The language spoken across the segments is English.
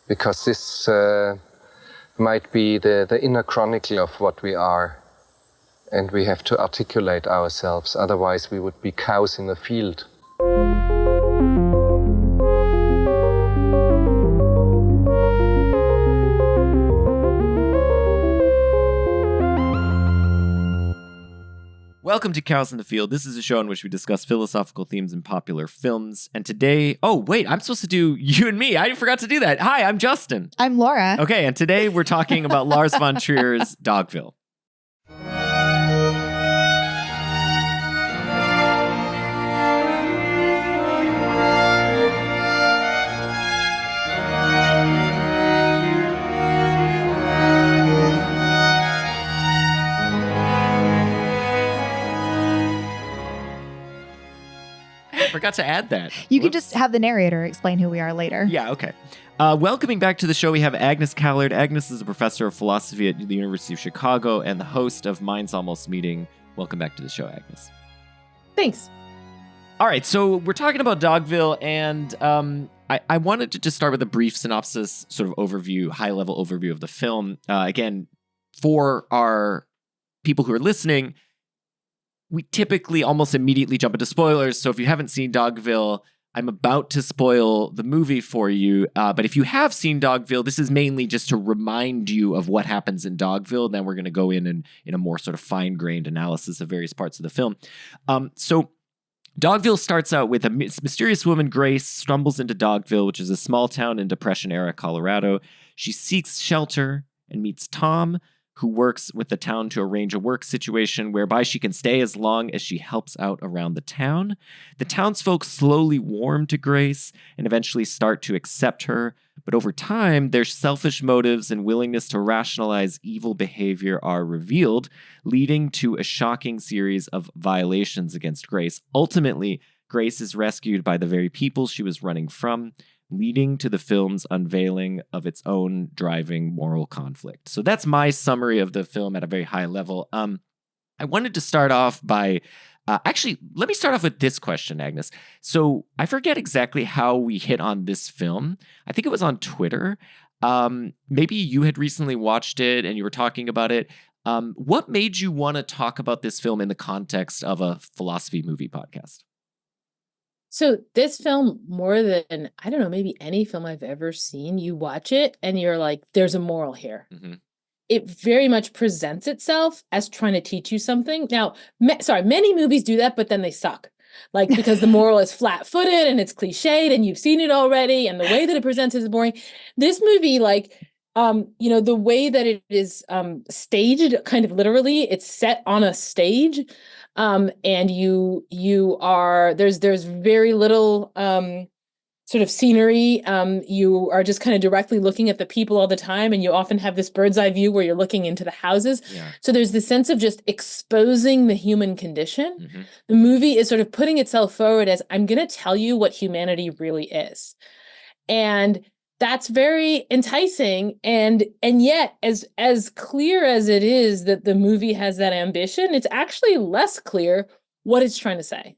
because this might be the inner chronicle of what we are, and we have to articulate ourselves, otherwise we would be cows in a field. Welcome to Cows in the Field. This is a show in which we discuss philosophical themes in popular films. And today, oh, wait, I'm supposed to do you and me. I forgot to do that. Hi, I'm Justin. I'm Laura. Okay, and today we're talking about Lars von Trier's Dogville. Forgot to add that. You can just have the narrator explain who we are later. Yeah, okay. Welcoming back to the show, we have Agnes Callard. Agnes is a professor of philosophy at the University of Chicago and the host of Minds Almost Meeting. Welcome back to the show, Agnes. Thanks. All right, so we're talking about Dogville, and I wanted to just start with a brief synopsis, sort of overview, high-level overview of the film. Again, for our people who are listening, we typically almost immediately jump into spoilers. So if you haven't seen Dogville, I'm about to spoil the movie for you. But if you have seen Dogville, this is mainly just to remind you of what happens in Dogville. Then we're going to go in a more sort of fine-grained analysis of various parts of the film. So Dogville starts out with a mysterious woman, Grace, stumbles into Dogville, which is a small town in Depression-era Colorado. She seeks shelter and meets Tom, who works with the town to arrange a work situation whereby she can stay as long as she helps out around the town. The townsfolk slowly warm to Grace and eventually start to accept her, but over time, their selfish motives and willingness to rationalize evil behavior are revealed, leading to a shocking series of violations against Grace. Ultimately, Grace is rescued by the very people she was running from, leading to the film's unveiling of its own driving moral conflict. So that's my summary of the film at a very high level. I wanted to start off by, actually, let me start off with this question, Agnes. So I forget exactly how we hit on this film. I think it was on Twitter. Maybe you had recently watched it and you were talking about it. What made you want to talk about this film in the context of a philosophy movie podcast? So this film, more than, I don't know, maybe any film I've ever seen, you watch it and you're like, there's a moral here. Mm-hmm. It very much presents itself as trying to teach you something. Now, many movies do that, but then they suck. Like, because the moral is flat-footed and it's cliched and you've seen it already and the way that it presents is boring. This movie, the way that it is staged, kind of literally, it's set on a stage. And there's very little sort of scenery. You are just kind of directly looking at the people all the time, and you often have this bird's eye view where you're looking into the houses. Yeah. So there's this sense of just exposing the human condition. Mm-hmm. The movie is sort of putting itself forward as, I'm going to tell you what humanity really is. And that's very enticing, and yet, as clear as it is that the movie has that ambition, it's actually less clear what it's trying to say.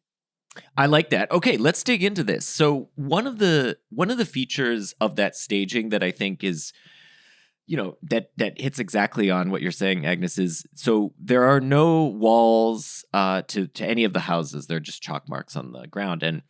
I like that. Okay, let's dig into this. So one of the features of that staging that I think is, that hits exactly on what you're saying, Agnes, is so there are no walls to any of the houses. They're just chalk marks on the ground, and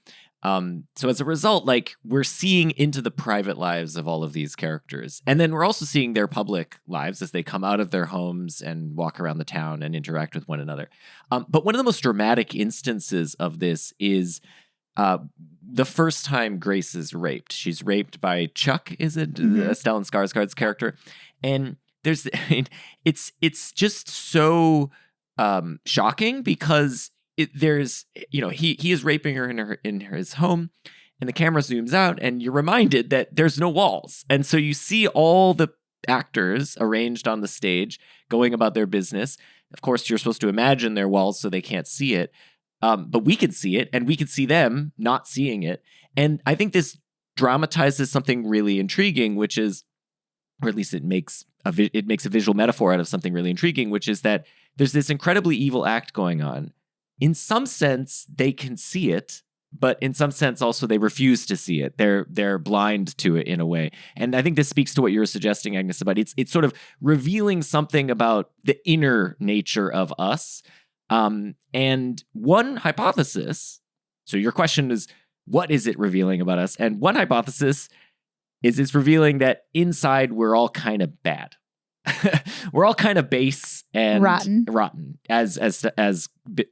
so as a result, we're seeing into the private lives of all of these characters. And then we're also seeing their public lives as they come out of their homes and walk around the town and interact with one another. But one of the most dramatic instances of this is the first time Grace is raped. She's raped by Chuck, is it? Mm-hmm. Stellan Skarsgård's character. And it's just so shocking because he is raping her in his home, and the camera zooms out, and you're reminded that there's no walls, and so you see all the actors arranged on the stage going about their business. Of course, you're supposed to imagine their walls so they can't see it, but we can see it, and we can see them not seeing it. And I think this dramatizes something really intriguing, which is, or at least it makes a visual metaphor out of something really intriguing, which is that there's this incredibly evil act going on. In some sense, they can see it, but in some sense also they refuse to see it. They're blind to it in a way. And I think this speaks to what you were suggesting, Agnes, about it's sort of revealing something about the inner nature of us. And one hypothesis, so your question is, what is it revealing about us? And one hypothesis is it's revealing that inside we're all kind of bad. We're all kind of base and rotten, as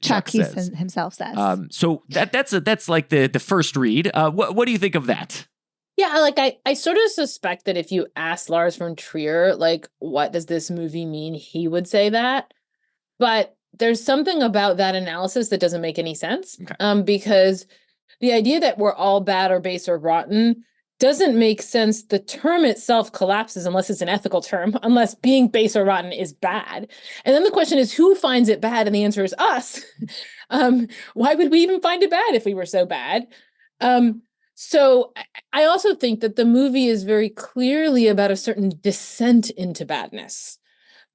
Chuck says. Himself says. So that's like the first read. What do you think of that? Yeah, like I sort of suspect that if you asked Lars von Trier, like, what does this movie mean, he would say that. But there's something about that analysis that doesn't make any sense. Okay. Because the idea that we're all bad or base or rotten doesn't make sense. The term itself collapses unless it's an ethical term, unless being base or rotten is bad. And then the question is, who finds it bad? And the answer is us. Why would we even find it bad if we were so bad? So I also think that the movie is very clearly about a certain descent into badness.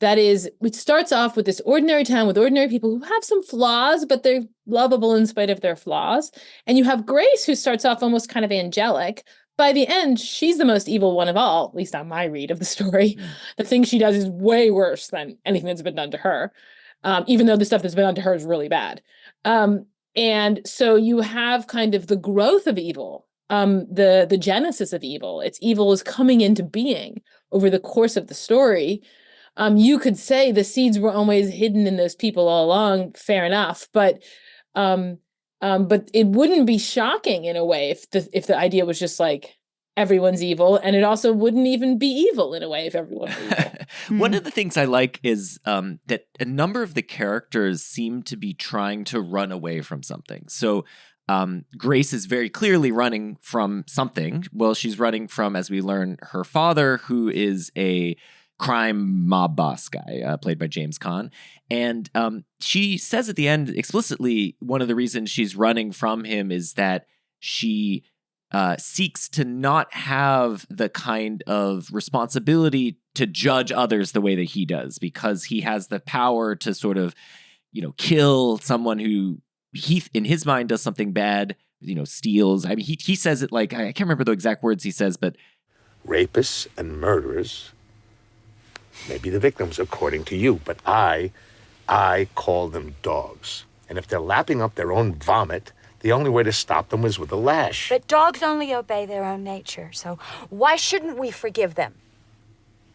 That is, it starts off with this ordinary town with ordinary people who have some flaws, but they're lovable in spite of their flaws. And you have Grace, who starts off almost kind of angelic. By the end, she's the most evil one of all, at least on my read of the story. The thing she does is way worse than anything that's been done to her, even though the stuff that's been done to her is really bad. And so you have kind of the growth of evil, the genesis of evil. Its evil is coming into being over the course of the story. You could say the seeds were always hidden in those people all along, fair enough, but it wouldn't be shocking in a way if the idea was just like everyone's evil, and it also wouldn't even be evil in a way if everyone were evil. One of the things I like is that a number of the characters seem to be trying to run away from something. So Grace is very clearly running from something. Well, she's running from, as we learn, her father, who is a crime mob boss guy, played by James Caan. And she says at the end explicitly, one of the reasons she's running from him is that she seeks to not have the kind of responsibility to judge others the way that he does, because he has the power to sort of, kill someone who he, in his mind, does something bad, steals. I mean, he says it like, I can't remember the exact words he says, but rapists and murderers may be the victims according to you, but I call them dogs. And if they're lapping up their own vomit, the only way to stop them is with a lash. But dogs only obey their own nature, so why shouldn't we forgive them?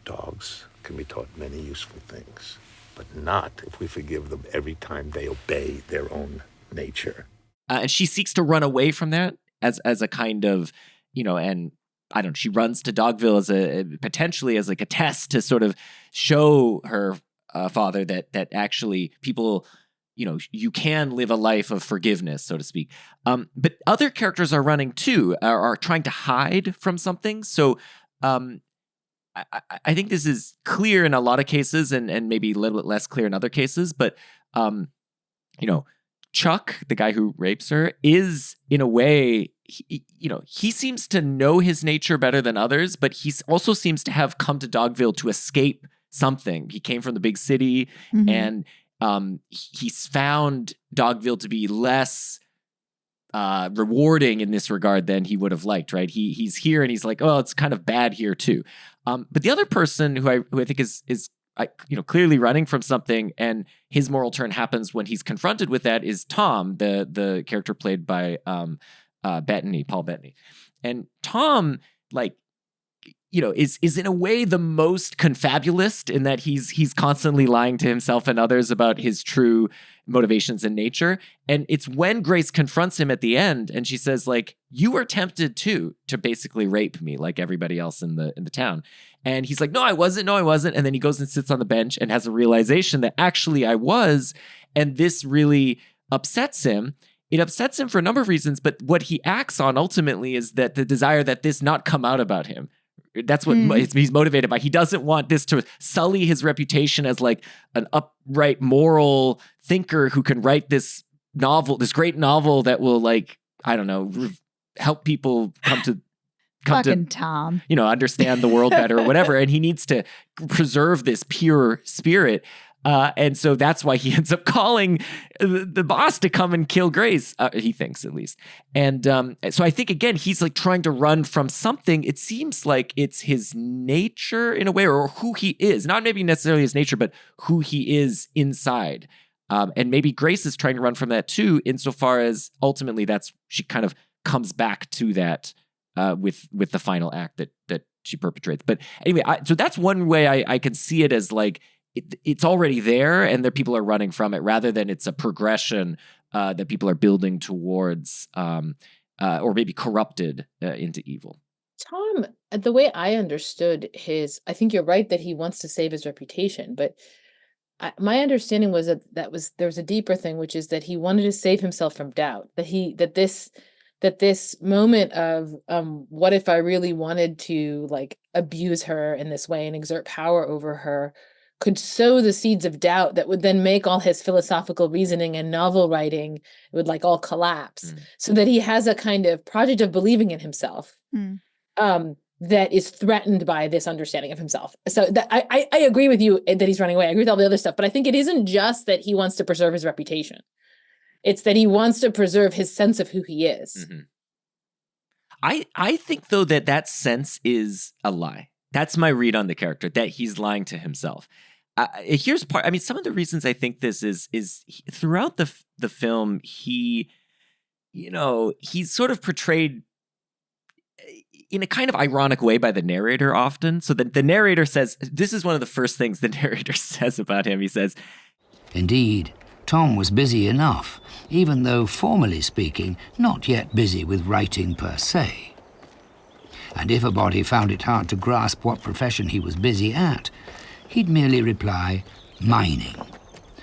Dogs can be taught many useful things, but not if we forgive them every time they obey their own nature. And she seeks to run away from that as a kind of, and I don't know, she runs to Dogville as potentially as like a test to sort of show her father that actually people, you can live a life of forgiveness, so to speak. But other characters are running too, are trying to hide from something. So I think this is clear in a lot of cases and maybe a little bit less clear in other cases. But, Chuck, the guy who rapes her, is in a way, he seems to know his nature better than others, but he also seems to have come to Dogville to escape something. He came from the big city, and he's found Dogville to be less rewarding in this regard than he would have liked, right? He's here and he's like, oh, it's kind of bad here too. But the other person who I think is clearly running from something, and his moral turn happens when he's confronted with that, is Tom, the character played by Paul Bettany. And Tom, is in a way the most confabulist in that he's constantly lying to himself and others about his true motivations and nature. And it's when Grace confronts him at the end and she says, like, you were tempted to basically rape me like everybody else in the town. And he's like, no, I wasn't. And then he goes and sits on the bench and has a realization that actually I was. And this really upsets him. It upsets him for a number of reasons, but what he acts on ultimately is that the desire that this not come out about him. That's what he's motivated by. He doesn't want this to sully his reputation as like an upright, moral thinker who can write this novel, this great novel that will, like, I don't know, help people come to Tom, understand the world better or whatever. And he needs to preserve this pure spirit. And so that's why he ends up calling the boss to come and kill Grace, he thinks at least. And so I think, again, he's like trying to run from something. It seems like it's his nature in a way, or who he is. Not maybe necessarily his nature, but who he is inside. And maybe Grace is trying to run from that too, insofar as ultimately she kind of comes back to that with the final act that she perpetrates. But anyway, so that's one way I can see it as like, it's already there and the people are running from it, rather than it's a progression that people are building towards, or maybe corrupted into evil. Tom, the way I understood I think you're right that he wants to save his reputation, but my understanding was there was a deeper thing, which is that he wanted to save himself from doubt, that this moment of what if I really wanted to like abuse her in this way and exert power over her could sow the seeds of doubt that would then make all his philosophical reasoning and novel writing, it would like all collapse. So that he has a kind of project of believing in himself that is threatened by this understanding of himself. So that I agree with you that he's running away. I agree with all the other stuff, but I think it isn't just that he wants to preserve his reputation. It's that he wants to preserve his sense of who he is. Mm-hmm. I think, though, that sense is a lie. That's my read on the character, that he's lying to himself. Here's part. I mean, some of the reasons I think this is throughout the film, he's sort of portrayed in a kind of ironic way by the narrator often. So the narrator says, this is one of the first things the narrator says about him. He says, "Indeed, Tom was busy enough, even though formally speaking, not yet busy with writing per se. And if a body found it hard to grasp what profession he was busy at, he'd merely reply, mining.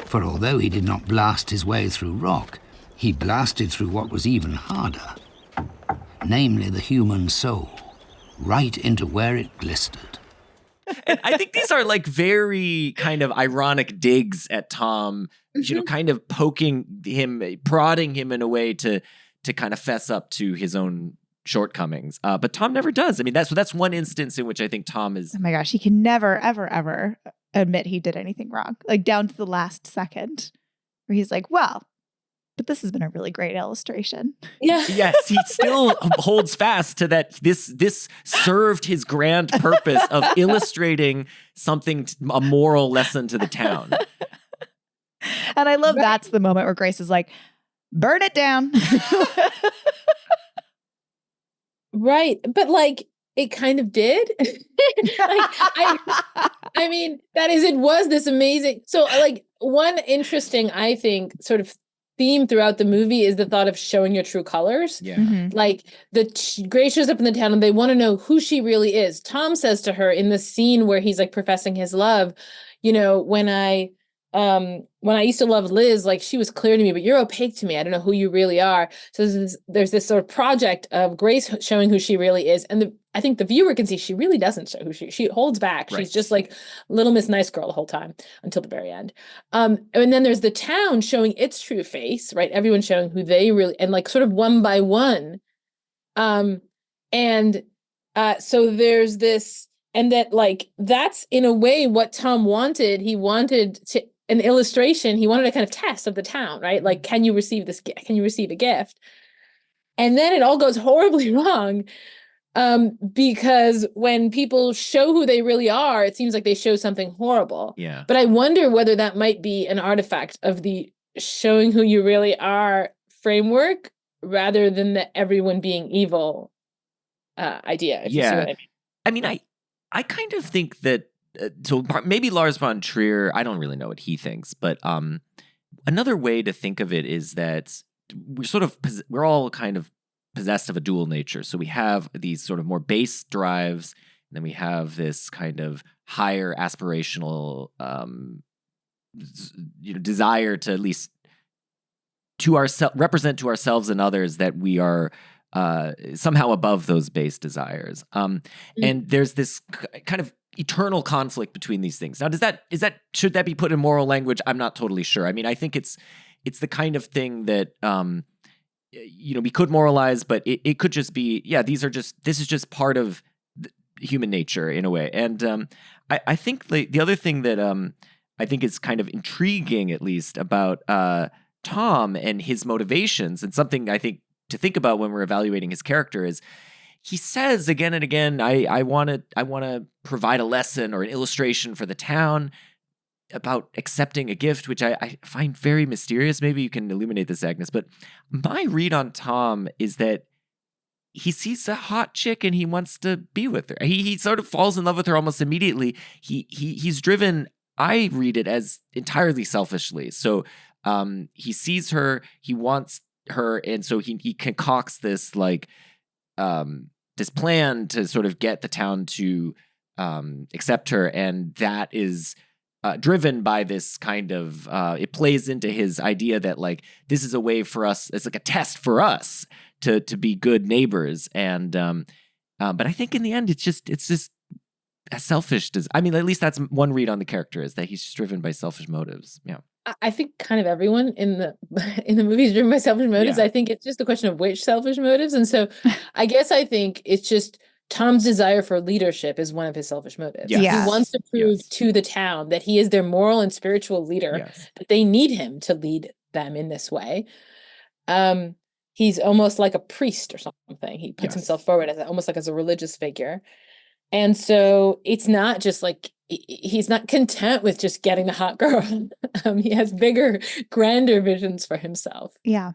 For although he did not blast his way through rock, he blasted through what was even harder, namely the human soul, right into where it blistered." And I think these are like very kind of ironic digs at Tom, kind of poking him, prodding him in a way to kind of fess up to his own shortcomings. But Tom never does. I mean, that's one instance in which I think Tom is... Oh my gosh, he can never, ever, ever admit he did anything wrong. Like down to the last second where he's like, well, but this has been a really great illustration. Yeah. Yes, he still holds fast to that. This served his grand purpose of illustrating something, a moral lesson to the town. And I love that's the moment where Grace is like, burn it down. Right. But like, it kind of did. I mean, it was this amazing. So like one interesting, I think, sort of theme throughout the movie is the thought of showing your true colors. Yeah. Mm-hmm. Like Grace shows up in the town and they want to know who she really is. Tom says to her in the scene where he's like professing his love, when I used to love Liz, like she was clear to me, but you're opaque to me. I don't know who you really are. So there's this sort of project of Grace showing who she really is. And I think the viewer can see she really doesn't show who she holds back. Right. She's just like Little Miss Nice Girl the whole time until the very end. And then there's the town showing its true face, right? Everyone showing who they really, and like sort of one by one. So there's this, and that like, that's in a way what Tom wanted. He wanted an illustration. He wanted a kind of test of the town, right? Like, can you receive this? Can you receive a gift? And then it all goes horribly wrong. Because when people show who they really are, it seems like they show something horrible. Yeah. But I wonder whether that might be an artifact of the showing who you really are framework rather than the everyone being evil idea. If you see what I mean. I mean, I kind of think that, so maybe Lars von Trier, I don't really know what he thinks, but another way to think of it is that we're all kind of possessed of a dual nature. So we have these sort of more base drives, and then we have this kind of higher aspirational desire to at least represent to ourselves and others that we are somehow above those base desires. And there's this kind of eternal conflict between these things. Now, should that be put in moral language? I'm not totally sure. I mean, I think it's the kind of thing that we could moralize, but it could just be, this is just part of human nature in a way. And I think the other thing that I think is kind of intriguing, at least, about Tom and his motivations, and something I think to think about when we're evaluating his character is he says again and again, I want to provide a lesson or an illustration for the town about accepting a gift, which I find very mysterious. Maybe you can illuminate this, Agnes, but my read on Tom is that he sees a hot chick and he wants to be with her. He sort of falls in love with her almost immediately. He's driven, I read it as entirely selfishly. So he sees her, he wants her, and so he concocts this like this plan to sort of get the town to accept her, and that is driven by this kind of it plays into his idea that like this is a way for us, it's like a test for us to be good neighbors, and but I think in the end it's just as selfish as, I mean, at least that's one read on the character, is that he's just driven by selfish motives. Yeah. I think kind of everyone in the movie is driven by selfish motives. Yeah. I think it's just a question of which selfish motives. And so I guess I think it's just Tom's desire for leadership is one of his selfish motives. Yes. Yeah. He wants to prove to the town that he is their moral and spiritual leader, Yes. that they need him to lead them in this way. He's almost like a priest or something. He puts Yes. himself forward as almost like as a religious figure. And so it's not just like, he's not content with just getting the hot girl. He has bigger, grander visions for himself. Yeah.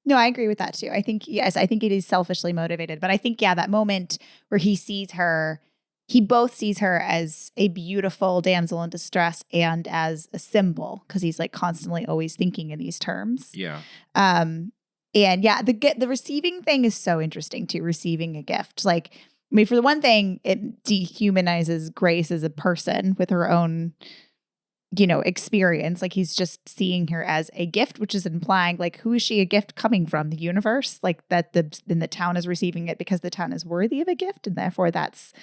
No, I agree with that too. I think, yes, I think it is selfishly motivated. But I think, yeah, that moment where he sees her, he both sees her as a beautiful damsel in distress and as a symbol, because he's like constantly always thinking in these terms. Yeah. And yeah, the receiving thing is so interesting too, receiving a gift. Like, I mean, for the one thing, it dehumanizes Grace as a person with her own, experience. Like, he's just seeing her as a gift, which is implying, like, who is she a gift coming from? The universe? Like, that the town is receiving it because the town is worthy of a gift. And therefore that's,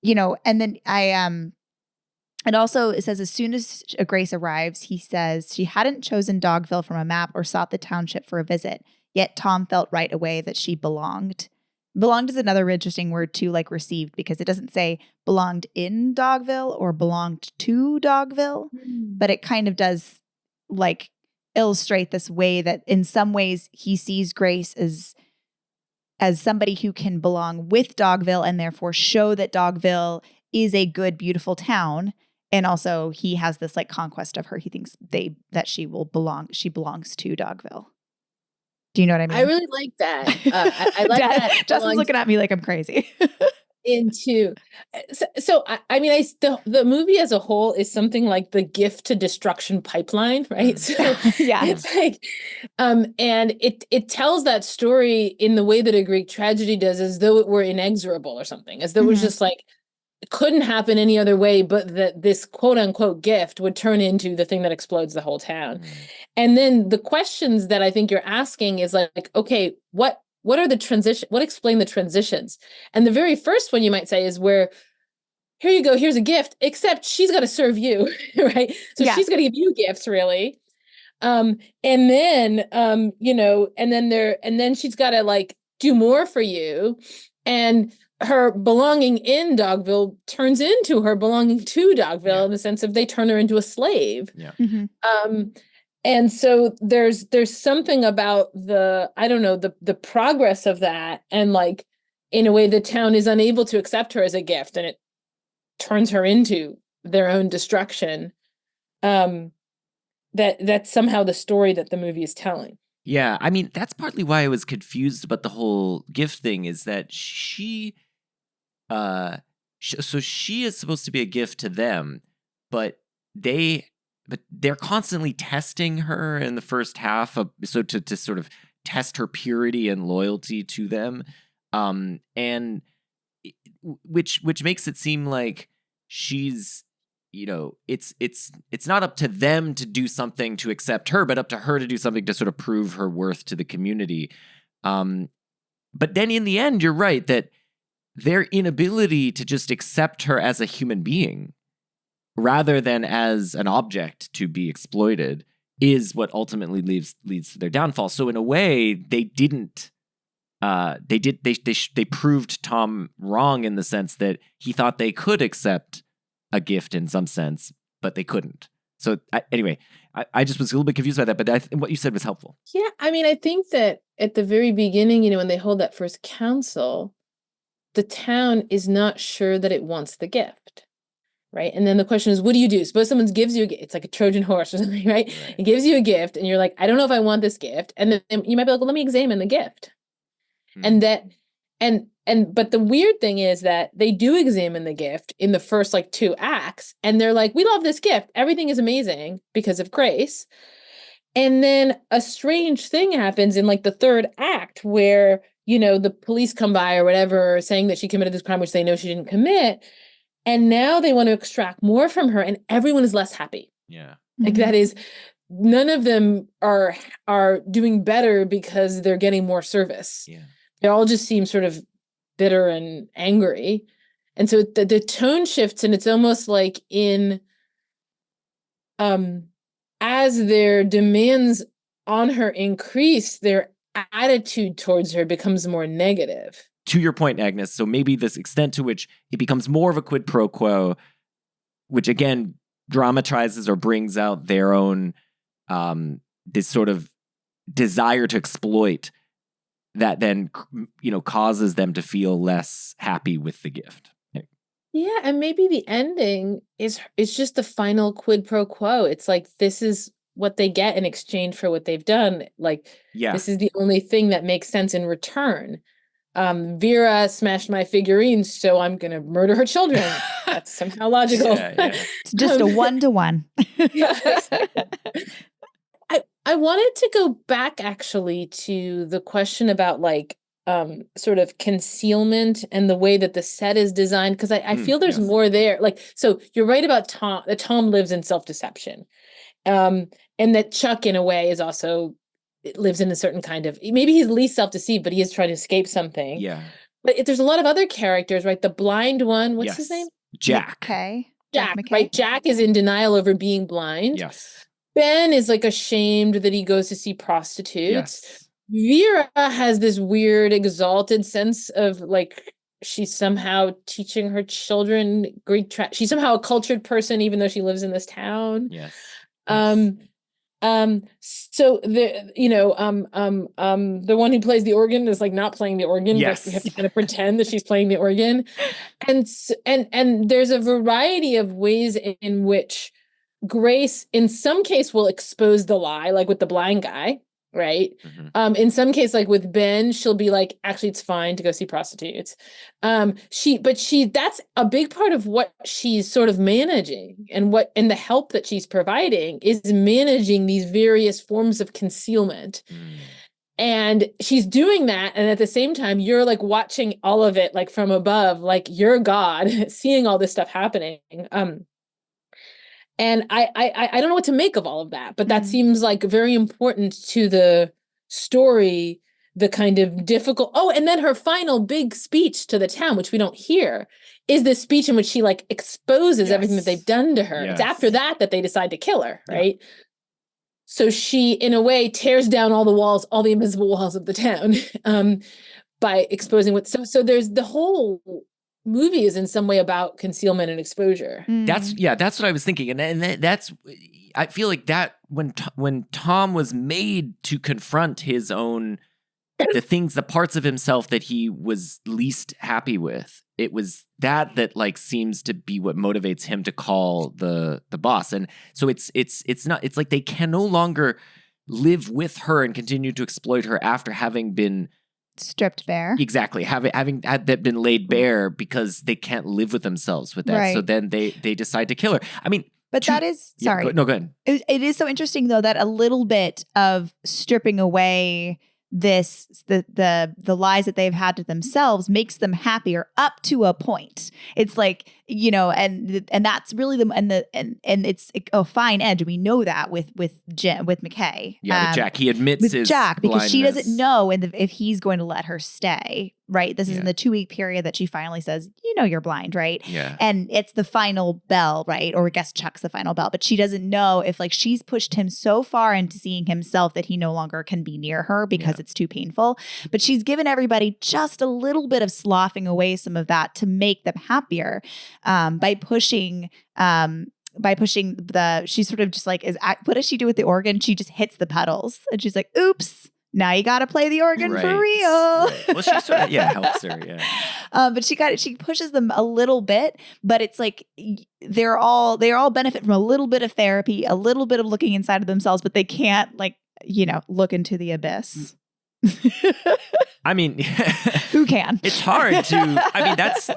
and then it also, it says, as soon as Grace arrives, he says she hadn't chosen Dogville from a map or sought the township for a visit. Yet Tom felt right away that she belonged. Belonged is another interesting word too, like received, because it doesn't say belonged in Dogville or belonged to Dogville, but it kind of does like illustrate this way that in some ways he sees Grace as somebody who can belong with Dogville and therefore show that Dogville is a good, beautiful town. And also he has this like conquest of her. He thinks that she belongs to Dogville. Do you know what I mean? I really like that. I like that. Justin's looking at me like I'm crazy. I mean, the movie as a whole is something like the gift to destruction pipeline, right? So yeah, it's like, and it tells that story in the way that a Greek tragedy does, as though it were inexorable or something, as though it was just like, it couldn't happen any other way, but that this quote unquote gift would turn into the thing that explodes the whole town. And then the questions that I think you're asking is like, okay, what are the what explain the transitions? And the very first one you might say is where, here you go, here's a gift, except she's got to serve you, right? So she's going to give you gifts, really. And then, and then she's got to like do more for you. And her belonging in Dogville turns into her belonging to Dogville in the sense of they turn her into a slave. Yeah. And so there's something about the progress of that, and like in a way the town is unable to accept her as a gift, and it turns her into their own destruction. That's somehow the story that the movie is telling. Yeah, I mean, that's partly why I was confused about the whole gift thing, is that she is supposed to be a gift to them, but they're constantly testing her in the first half to sort of test her purity and loyalty to them, and which makes it seem like she's, it's not up to them to do something to accept her, but up to her to do something to sort of prove her worth to the community. But then in the end, you're right that their inability to just accept her as a human being rather than as an object to be exploited is what ultimately leads to their downfall. So in a way, they proved Tom wrong in the sense that he thought they could accept a gift in some sense, but they couldn't. So anyway, I just was a little bit confused by that, but what you said was helpful. Yeah, I mean, I think that at the very beginning, when they hold that first council, the town is not sure that it wants the gift, right? And then the question is, what do you do? Suppose someone gives you a gift. It's like a Trojan horse or something, right? It gives you a gift, and you're like, I don't know if I want this gift. And then you might be like, well, let me examine the gift. And but the weird thing is that they do examine the gift in the first like 2 acts, and they're like, we love this gift. Everything is amazing because of Grace. And then a strange thing happens in like the 3rd act where, the police come by or whatever, saying that she committed this crime, which they know she didn't commit. And now they want to extract more from her, and everyone is less happy. Yeah. Like that is, none of them are doing better because they're getting more service. Yeah. They all just seem sort of bitter and angry. And so the tone shifts, and it's almost like as their demands on her increase, their attitude towards her becomes more negative. To your point, Agnes, so maybe this extent to which it becomes more of a quid pro quo, which again dramatizes or brings out their own this sort of desire to exploit that then causes them to feel less happy with the gift. Yeah, and maybe the ending is just the final quid pro quo. It's like, this is what they get in exchange for what they've done. Like, this is the only thing that makes sense in return. Vera smashed my figurines, so I'm going to murder her children. That's somehow logical. It's just a 1-to-1. I wanted to go back actually to the question about like sort of concealment and the way that the set is designed, because I feel there's more there. Like, so you're right about Tom, that Tom lives in self-deception. And that Chuck in a way is also lives in a certain kind of, maybe he's least self-deceived, but he is trying to escape something. Yeah. But there's a lot of other characters, right? The blind one, what's his name? Jack. Okay. Jack, right? Jack is in denial over being blind. Yes. Ben is like ashamed that he goes to see prostitutes. Yes. Vera has this weird exalted sense of like, she's somehow teaching her children Greek she's somehow a cultured person, even though she lives in this town. Yes. So the the one who plays the organ is like not playing the organ, but we have to kind of pretend that she's playing the organ. And there's a variety of ways in which Grace in some case will expose the lie, like with the blind guy, right? In some case, like with Ben, she'll be like, actually it's fine to go see prostitutes. That's a big part of what she's sort of managing, and the help that she's providing is managing these various forms of concealment. And she's doing that, and at the same time you're like watching all of it like from above, like you're God seeing all this stuff happening. And I don't know what to make of all of that, but that seems like very important to the story, the kind of difficult. Oh, and then her final big speech to the town, which we don't hear, is this speech in which she like exposes everything that they've done to her. It's after that they decide to kill her, right? Yeah. So she, in a way, tears down all the walls, all the invisible walls of the town, by exposing what. So there's the whole movie is in some way about concealment and exposure. That's what I was thinking, and that's I feel like that when Tom was made to confront his own the parts of himself that he was least happy with, it was that like seems to be what motivates him to call the boss. And so it's like they can no longer live with her and continue to exploit her after having been stripped bare. Exactly. Having had that been laid bare, because they can't live with themselves with that. Right. So then they decide to kill her. I mean, but that is, sorry. Go ahead. It is so interesting though, that a little bit of stripping away the lies that they've had to themselves makes them happier up to a point. It's like, and that's really and it's a fine edge. We know that with McKay. Yeah, with Jack, he admits with his Jack, because blindness. she doesn't know if he's going to let her stay. Right. This is in the 2-week period that she finally says, you're blind, right? Yeah. And it's the final bell, right? Or I guess Chuck's the final bell, but she doesn't know if like she's pushed him so far into seeing himself that he no longer can be near her because it's too painful. But she's given everybody just a little bit of sloughing away some of that to make them happier, by pushing by pushing she sort of just like what does she do with the organ? She just hits the pedals and she's like, oops, now you got to play the organ for real. Right. Well, she sort of, helps her. Yeah. But she pushes them a little bit, but it's like they all benefit from a little bit of therapy, a little bit of looking inside of themselves, but they can't look into the abyss. I mean, who can? It's hard to,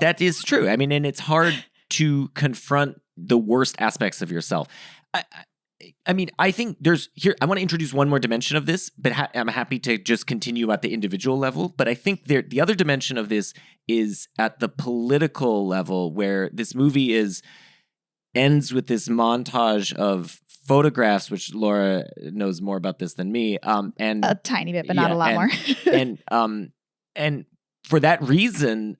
that is true. I mean, and it's hard to confront the worst aspects of yourself. I think I want to introduce one more dimension of this, but I'm happy to just continue at the individual level. But I think the other dimension of this is at the political level, where this movie ends with this montage of photographs, which Laura knows more about this than me. And a tiny bit, but not a lot more. and for that reason,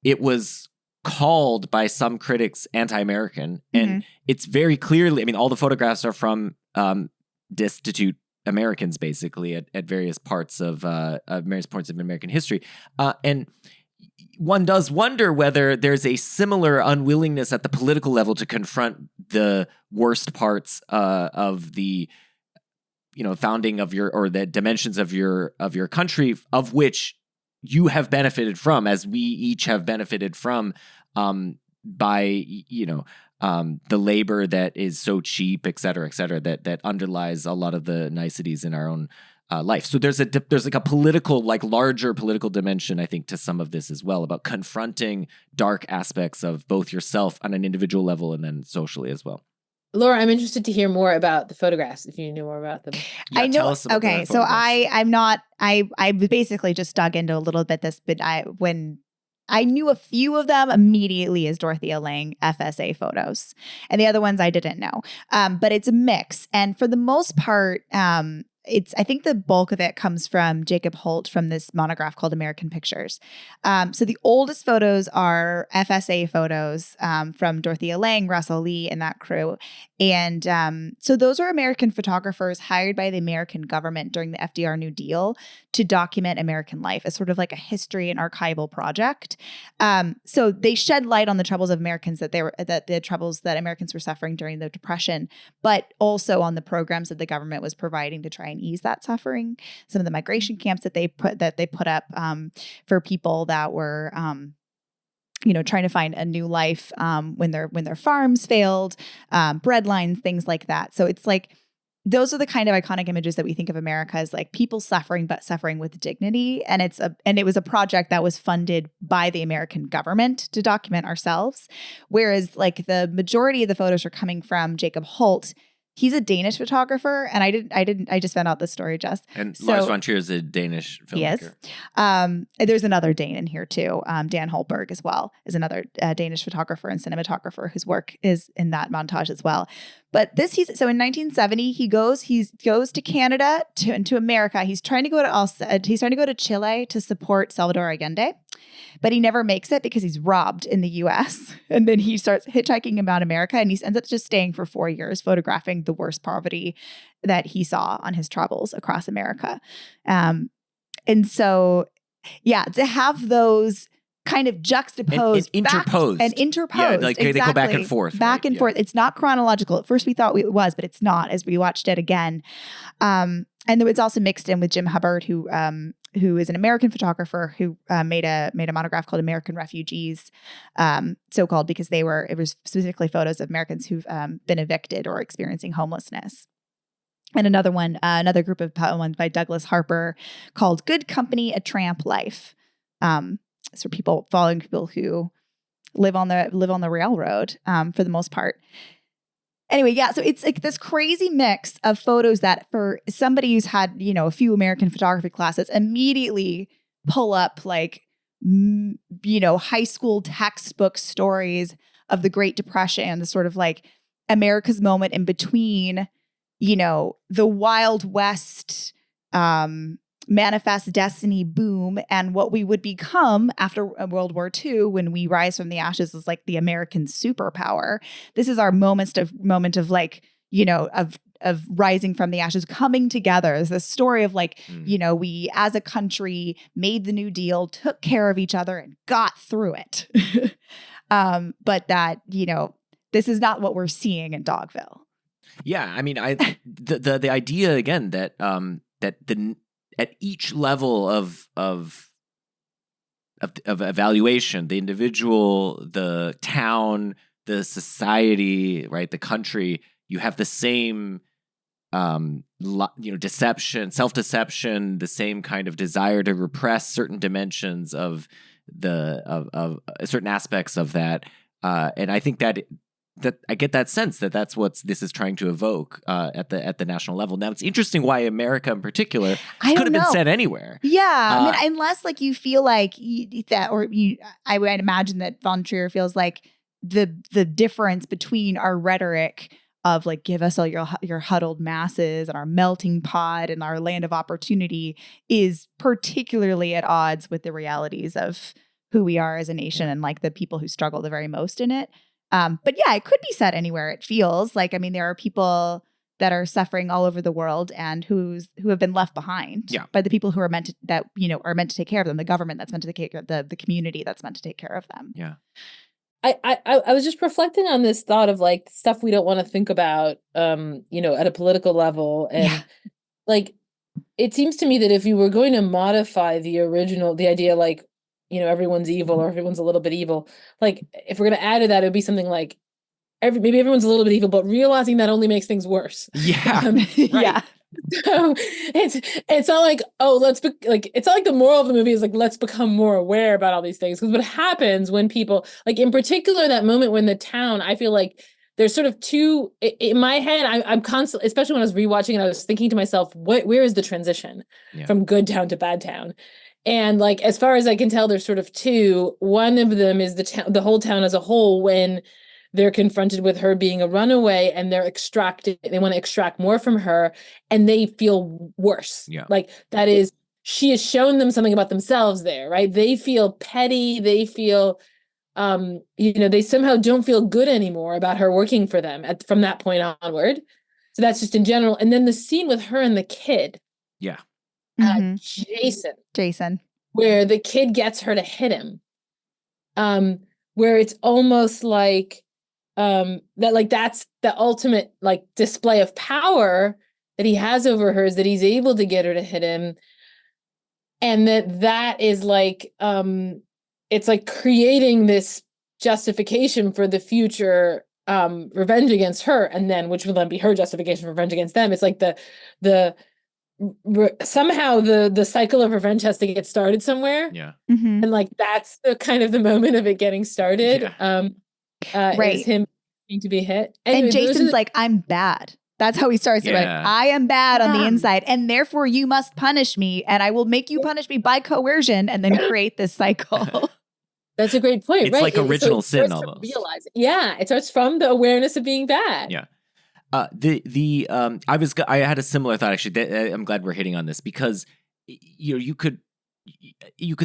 it was called by some critics anti-American, and it's very clearly, all the photographs are from destitute Americans, basically, at various parts of American history, and one does wonder whether there's a similar unwillingness at the political level to confront the worst parts of the founding of the dimensions of your country, of which you have benefited from, as we each have benefited from, by the labor that is so cheap, et cetera, that underlies a lot of the niceties in our own life. So there's like a political, larger political dimension, I think, to some of this as well, about confronting dark aspects of both yourself on an individual level and then socially as well. Laura, I'm interested to hear more about the photographs, if you knew more about them. Yeah, I know. Tell us about okay, so I basically just dug into a little bit this, but when I knew a few of them immediately as Dorothea Lange FSA photos, and the other ones I didn't know. But it's a mix, and for the most part, I think the bulk of it comes from Jacob Holt from this monograph called American Pictures. So the oldest photos are FSA photos from Dorothea Lange, Russell Lee, and that crew. And so those are American photographers hired by the American government during the FDR New Deal to document American life as sort of like a history and archival project. So they shed light on the troubles of Americans that the troubles that Americans were suffering during the Depression, but also on the programs that the government was providing to try and ease that suffering. Some of the migration camps that they put up for people that were trying to find a new life when their farms failed, bread lines, things like that. So it's like those are the kind of iconic images that we think of America as, like, people suffering, but suffering with dignity. And it was a project that was funded by the American government to document ourselves. Whereas, like, the majority of the photos are coming from Jacob Holt. He's a Danish photographer, and I just found out this story, Jess. And Lars von Trier is a Danish filmmaker. Yes. There's another Dane in here too. Dan Holberg as well is another Danish photographer and cinematographer whose work is in that montage as well. But so in 1970, he goes to Canada to America. He's trying to go to Chile to support Salvador Allende. But he never makes it because he's robbed in the U.S. And then he starts hitchhiking about America, and he ends up just staying for 4 years, photographing the worst poverty that he saw on his travels across America. And so, yeah, to have those kind of juxtaposed and interposed. Yeah, like exactly. They go back and forth. Back and forth. It's not chronological. At first we thought it was, but it's not as we watched it again. And then it's also mixed in with Jim Hubbard, who is an American photographer who made a monograph called American Refugees, so-called because it was specifically photos of Americans who've been evicted or experiencing homelessness. And another group of ones by Douglas Harper called Good Company, A Tramp Life. So following people who live on the railroad for the most part. Anyway, yeah, so it's like this crazy mix of photos that for somebody who's had, a few American photography classes immediately pull up like, high school textbook stories of the Great Depression, the sort of like America's moment in between, the Wild West, manifest destiny boom and what we would become after World War II when we rise from the ashes as like the American superpower. This is our moment of like, of rising from the ashes, coming together. It's this story of like, we as a country made the New Deal, took care of each other and got through it. But that, this is not what we're seeing in Dogville. Yeah, I mean, the idea again that at each level of evaluation, the individual, the town, the society, right, the country, you have the same deception, self-deception, the same kind of desire to repress certain dimensions of certain aspects of that, and I think that I get that sense that that's what this is trying to evoke at the national level. Now, it's interesting why America in particular could have been said anywhere. Yeah, I mean, unless like you feel like I would imagine that Von Trier feels like the difference between our rhetoric of like, give us all your huddled masses and our melting pot and our land of opportunity is particularly at odds with the realities of who we are as a nation and like the people who struggle the very most in it. But yeah, it could be said anywhere. It feels like, I mean, there are people that are suffering all over the world and who have been left behind by the people who are meant to take care of them, the government that's meant to take care of the community that's meant to take care of them. Yeah. I was just reflecting on this thought of like stuff we don't want to think about, at a political level. And like, it seems to me that if you were going to modify the idea, like, everyone's evil or everyone's a little bit evil, like if we're going to add to that, it would be something like maybe everyone's a little bit evil, but realizing that only makes things worse. Yeah. Right. Yeah. So it's not like, it's not like the moral of the movie is like, let's become more aware about all these things. Because what happens when people, like in particular, that moment when the town, I feel like there's sort of two, in my head, I'm constantly, especially when I was rewatching it, I was thinking to myself, where is the transition from good town to bad town? And like, as far as I can tell, there's sort of two. One of them is the whole town as a whole, when they're confronted with her being a runaway and they want to extract more from her and they feel worse. Yeah. Like that is, she has shown them something about themselves there, right? They feel petty. They feel, they somehow don't feel good anymore about her working for them from that point onward. So that's just in general. And then the scene with her and the kid. Yeah. Jason, where the kid gets her to hit him, where it's almost like that's the ultimate like display of power that he has over her, is that he's able to get her to hit him, and that is like it's like creating this justification for the future revenge against her, and then which will then be her justification for revenge against them. It's like somehow the cycle of revenge has to get started somewhere. Yeah. Mm-hmm. And like that's the kind of the moment of it getting started. Right. Is him being to be hit. Anyway, and Jason's like, I'm bad. That's how he starts it. Like, I am bad on the inside, and therefore you must punish me, and I will make you punish me by coercion, and then create this cycle. That's a great point. It's right? like original sin almost. It starts from the awareness of being bad. Yeah. I had a similar thought actually. I'm glad we're hitting on this because you could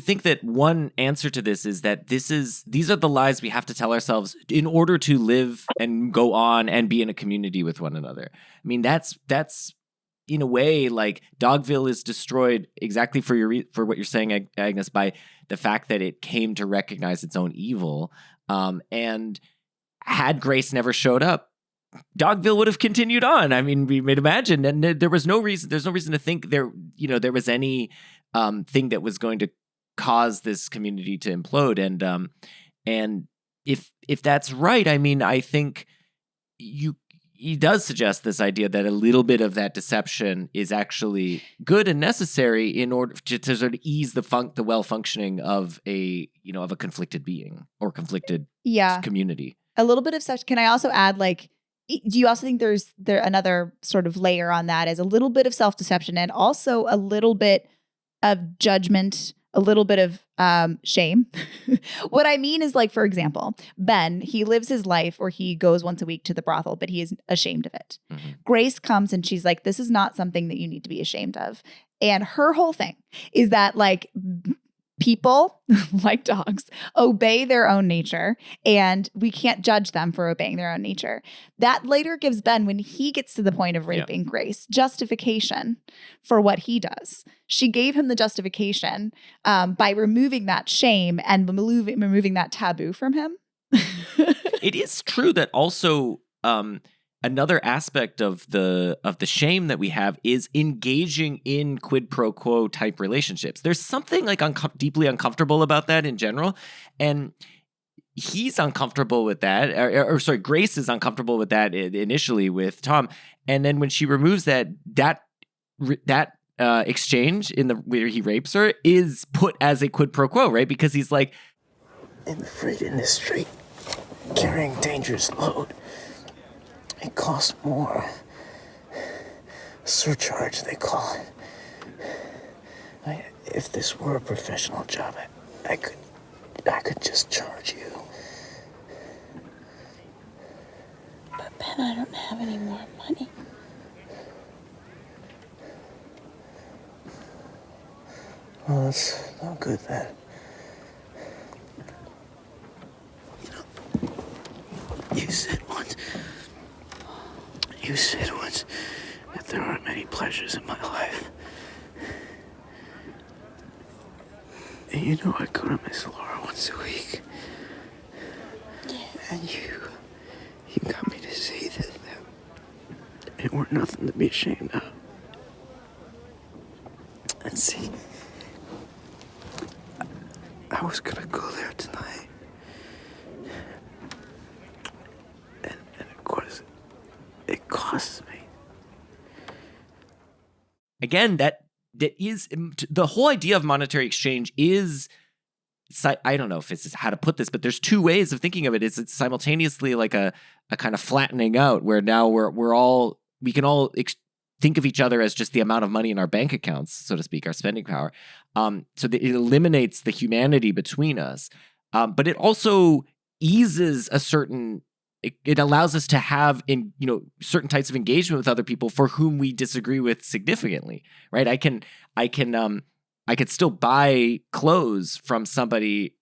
think that one answer to this is that these are the lies we have to tell ourselves in order to live and go on and be in a community with one another. I mean, that's in a way like Dogville is destroyed exactly for what you're saying, Agnes, by the fact that it came to recognize its own evil. And had Grace never showed up, Dogville would have continued on. I mean, we might imagine, and there's no reason to think there was any thing that was going to cause this community to implode. And if that's right, I mean, I think he does suggest this idea that a little bit of that deception is actually good and necessary in order to sort of ease the well functioning of a conflicted being or conflicted community. A little bit of such. Can I also add, like, do you also think there's another sort of layer on that is a little bit of self-deception and also a little bit of judgment, a little bit of shame? What I mean is, like, for example, Ben, he lives his life where he goes once a week to the brothel, but he is ashamed of it. Mm-hmm. Grace comes and she's like, this is not something that you need to be ashamed of. And her whole thing is that, like, people, like dogs, obey their own nature, and we can't judge them for obeying their own nature. That later gives Ben, when he gets to the point of raping Grace, justification for what he does. She gave him the justification by removing that shame and removing that taboo from him. It is true that also another aspect of the shame that we have is engaging in quid pro quo type relationships. There's something like deeply uncomfortable about that in general, and he's uncomfortable with that, or sorry, Grace is uncomfortable with that initially with Tom, and then when she removes that exchange where he rapes her is put as a quid pro quo, right? Because he's like, in the freight industry, carrying dangerous load, it costs more. Surcharge, they call it. If this were a professional job, I could just charge you. But Ben, I don't have any more money. Well, that's not good then. You said once that there aren't many pleasures in my life. And you know I go to Miss Laura once a week. Yeah. And you got me to see that it weren't nothing to be ashamed of. And see, I was gonna go there tonight. And of course, it costs me. again, that is the whole idea of monetary exchange is, I don't know if it's how to put this, but there's two ways of thinking of it. It's simultaneously like a kind of flattening out where now we can all think of each other as just the amount of money in our bank accounts, so to speak, our spending power. So that it eliminates the humanity between us. But it also eases it allows us to have certain types of engagement with other people for whom we disagree with significantly, right? I could still buy clothes from somebody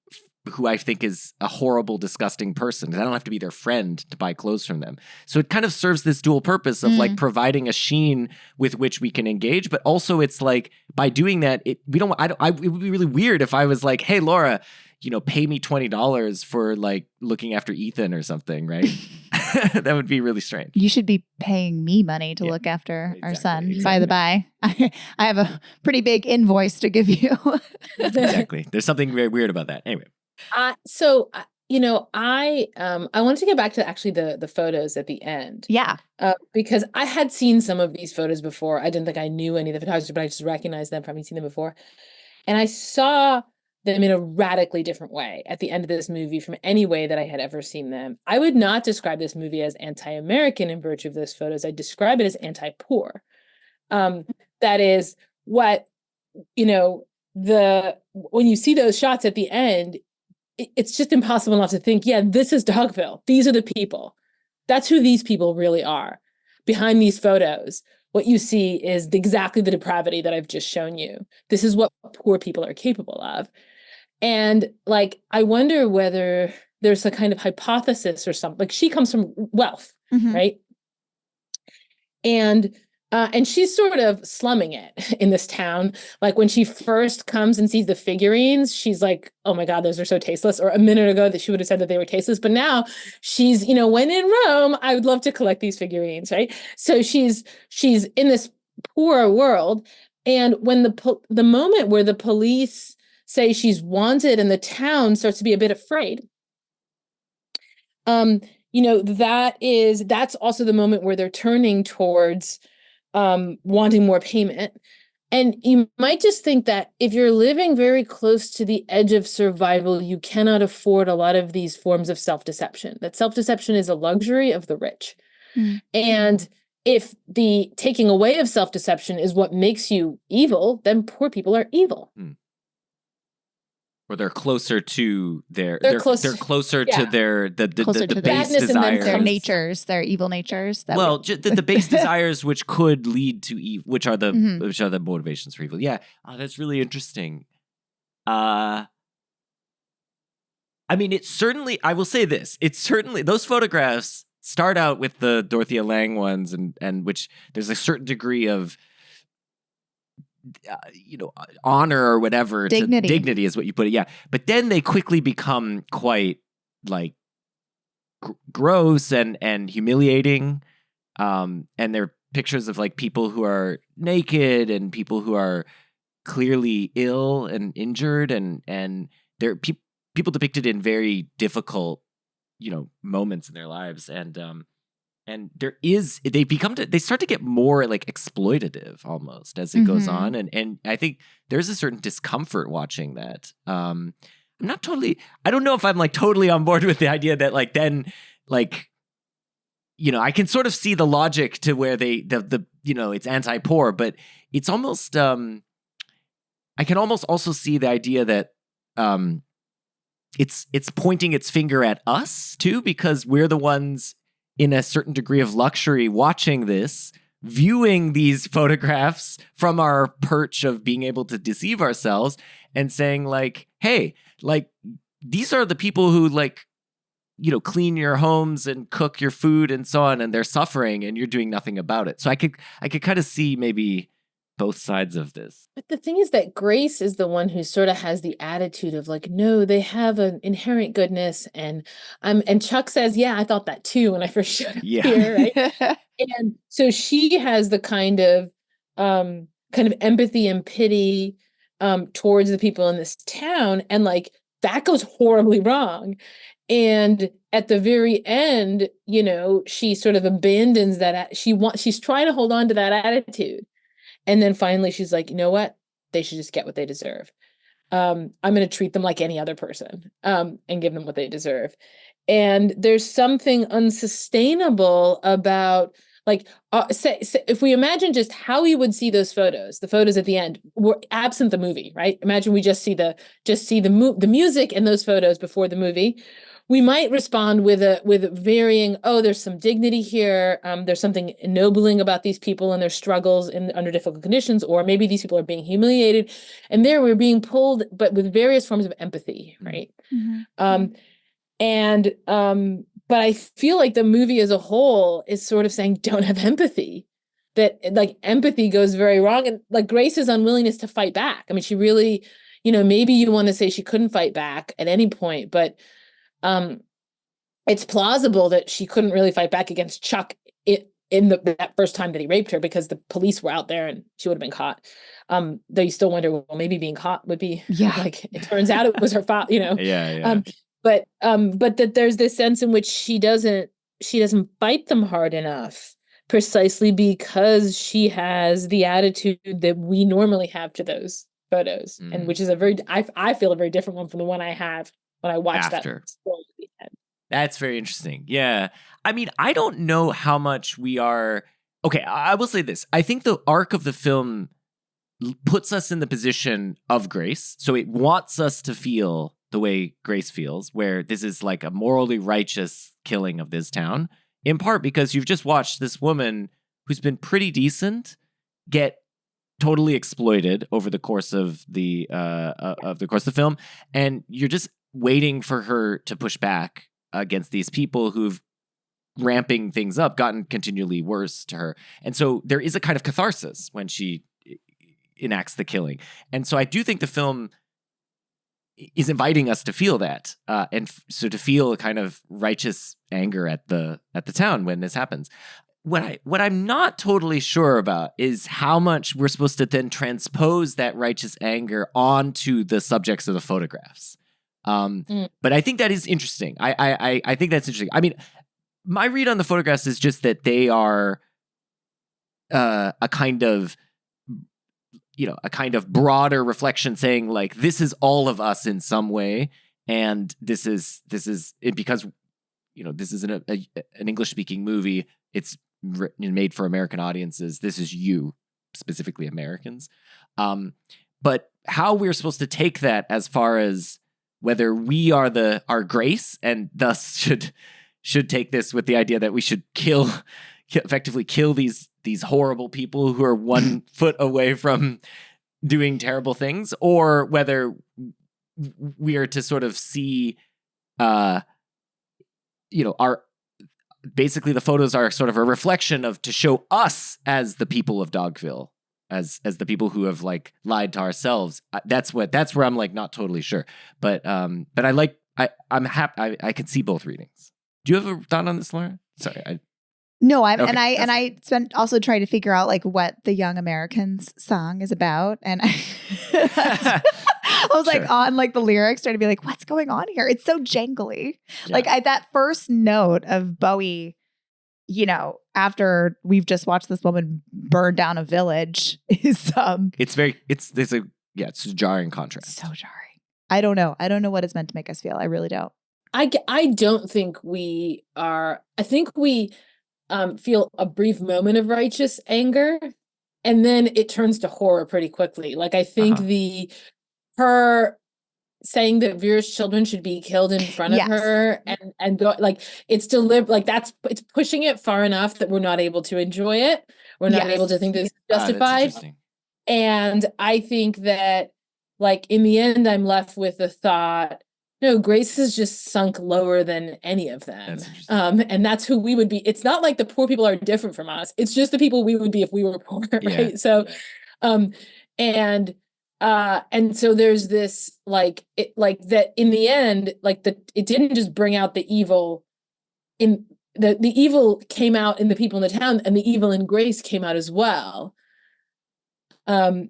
who I think is a horrible, disgusting person, because I don't have to be their friend to buy clothes from them. So it kind of serves this dual purpose of like providing a sheen with which we can engage, but also it's like by doing that, it would be really weird if I was like, hey, Laura, pay me $20 for like looking after Ethan or something, right? That would be really strange. You should be paying me money to look after our son. Exactly. By the by, I have a pretty big invoice to give you. Exactly. There's something very weird about that. Anyway. I wanted to get back to actually the photos at the end. Yeah. Because I had seen some of these photos before. I didn't think I knew any of the photographers, but I just recognized them from having seen them before. And I saw them in a radically different way at the end of this movie from any way that I had ever seen them. I would not describe this movie as anti-American in virtue of those photos. I describe it as anti-poor. That is what, when you see those shots at the end, it's just impossible not to think, yeah, this is Dogville. These are the people. That's who these people really are. Behind these photos, what you see is exactly the depravity that I've just shown you. This is what poor people are capable of. And I wonder whether there's a kind of hypothesis or something. Like she comes from wealth, right? And she's sort of slumming it in this town. Like when she first comes and sees the figurines, she's like, oh my God, those are so tasteless. Or a minute ago that she would have said that they were tasteless. But now she's, when in Rome, I would love to collect these figurines, right? So she's in this poor world. And when the moment where the police say she's wanted and the town starts to be a bit afraid, that's also the moment where they're turning towards wanting more payment. And you might just think that if you're living very close to the edge of survival, you cannot afford a lot of these forms of self-deception, that self-deception is a luxury of the rich. And if the taking away of self-deception is what makes you evil, then poor people are evil. Or they're closer to their They're closer to their the base badness in desires, their natures, their evil natures. The base desires which could lead to evil, which are the motivations for evil. Yeah, that's really interesting. I mean, I will say this: it's certainly those photographs start out with the Dorothea Lange ones, and which there's a certain degree of honor or whatever. Dignity is what you put it. Yeah. But then they quickly become quite like gross and humiliating. And they're pictures of like people who are naked and people who are clearly ill and injured, and they're people depicted in very difficult, moments in their lives. And they start to get more like exploitative almost as it goes on. And I think there's a certain discomfort watching that. I don't know if I'm like totally on board with the idea that like then like, I can sort of see the logic to where it's anti-poor, but it's almost, I can almost also see the idea that it's pointing its finger at us too, because we're the ones in a certain degree of luxury watching this, viewing these photographs from our perch of being able to deceive ourselves and saying like, hey, like these are the people who like, clean your homes and cook your food and so on, and they're suffering and you're doing nothing about it. So I could kind of see maybe both sides of this. But the thing is that Grace is the one who sort of has the attitude of like, no, they have an inherent goodness. And Chuck says, yeah, I thought that too when I first showed up here, right? And so she has the kind of empathy and pity towards the people in this town. And like that goes horribly wrong. And at the very end, she sort of abandons that. She's trying to hold on to that attitude. And then finally she's like, you know what? They should just get what they deserve. I'm going to treat them like any other person and give them what they deserve. And there's something unsustainable about like, say if we imagine just how we would see those photos, the photos at the end were absent the movie, right? Imagine we just see the music and those photos before the movie. We might respond with varying, there's some dignity here. There's something ennobling about these people and their struggles under difficult conditions, or maybe these people are being humiliated. And there we're being pulled, but with various forms of empathy, right? But I feel like the movie as a whole is sort of saying, don't have empathy. That like empathy goes very wrong. And like Grace's unwillingness to fight back. I mean, she really, maybe you want to say she couldn't fight back at any point, but it's plausible that she couldn't really fight back against Chuck in that first time that he raped her because the police were out there and she would have been caught. Though you still wonder, well, maybe being caught would be like, it turns out it was her fault, But that there's this sense in which she doesn't fight them hard enough precisely because she has the attitude that we normally have to those photos, and which is I feel a very different one from the one I have when I watched that story at the end. That's very interesting. Yeah. I mean, I don't know how much we are... Okay, I will say this. I think the arc of the film puts us in the position of Grace. So it wants us to feel the way Grace feels, where this is like a morally righteous killing of this town, in part because you've just watched this woman who's been pretty decent get totally exploited over the course of the film, and you're just waiting for her to push back against these people who've ramping things up, gotten continually worse to her. And so there is a kind of catharsis when she enacts the killing. And so I do think the film is inviting us to feel that, so to feel a kind of righteous anger at the town when this happens. What I'm not totally sure about is how much we're supposed to then transpose that righteous anger onto the subjects of the photographs. But I think that is interesting. I think that's interesting. I mean, my read on the photographs is just that they are a kind of broader reflection, saying like, this is all of us in some way, and this is it because this is an English speaking movie. It's made for American audiences. This is you, specifically Americans. But how we're supposed to take that, as far as whether we are our Grace, and thus should take this with the idea that we should effectively kill these horrible people who are 1 foot away from doing terrible things, or whether we are to sort of see, basically the photos are sort of a reflection to show us as the people of Dogville, as the people who have like lied to ourselves. That's where I'm like not totally sure, but I'm happy. I can see both readings. Do you have a thought on this, Laura? Sorry. No, Okay, I spent also trying to figure out like what the Young Americans song is about, and I was like Sure. on like the lyrics, trying to be like, what's going on here? It's so jangly. Yeah. Like that first note of Bowie, after we've just watched this woman burn down a village, is it's a jarring contrast. so jarring. I don't know what it's meant to make us feel. I really don't. I don't think we are. I think we feel a brief moment of righteous anger, and then it turns to horror pretty quickly. Like I think her saying that Vera's children should be killed in front of her and go like it's it's pushing it far enough that we're not able to enjoy it. We're not able to think that it's justified. And I think that like in the end, I'm left with the thought, no, Grace has just sunk lower than any of them. And that's who we would be. It's not like the poor people are different from us. It's just the people we would be if we were poor, right? Yeah. So, and so there's this like that in the end, it didn't just bring out the evil in the evil came out in the people in the town, and the evil in Grace came out as well. And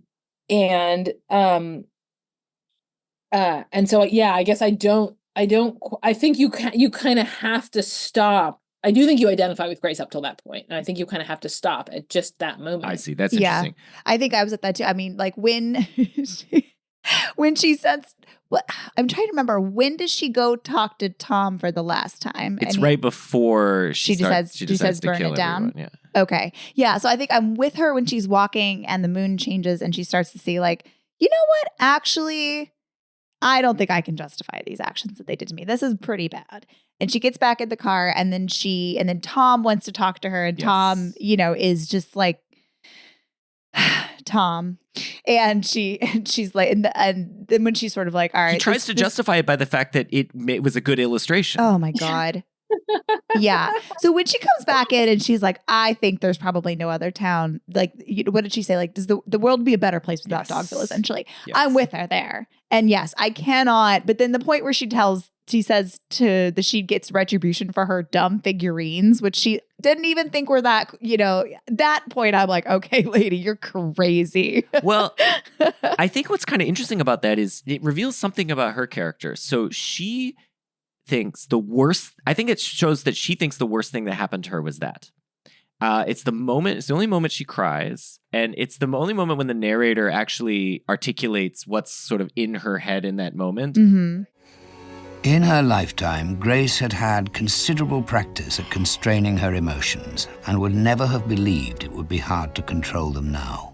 so, yeah, I guess I think you kind of have to stop. I do think you identify with Grace up till that point, and I think you kind of have to stop at just that moment. I see. That's interesting. I think I was at that too. I mean, like when she says, I'm trying to remember, when does she go talk to Tom for the last time? It's right before she decides to burn it down. Yeah. Okay. Yeah. So I think I'm with her when she's walking and the moon changes and she starts to see like, you know what? Actually, I don't think I can justify these actions that they did to me. This is pretty bad. And she gets back in the car and then Tom wants to talk to her and Tom, is just like Tom. And she's like, and then when she's sort of like, all right. He tries to justify it by the fact that it was a good illustration. Oh my God. Yeah. So when she comes back in and she's like, I think there's probably no other town. Like, what did she say? Like, does the world be a better place without Dogville, essentially? Yes. I'm with her there. And yes, I cannot. But then the point where she says she gets retribution for her dumb figurines, which she didn't even think were that, that point, I'm like, okay, lady, you're crazy. Well, I think what's kind of interesting about that is it reveals something about her character. So she thinks it shows that she thinks the worst thing that happened to her was that. It's the only moment she cries, and it's the only moment when the narrator actually articulates what's sort of in her head in that moment. Mm-hmm. In her lifetime, Grace had had considerable practice at constraining her emotions and would never have believed it would be hard to control them now.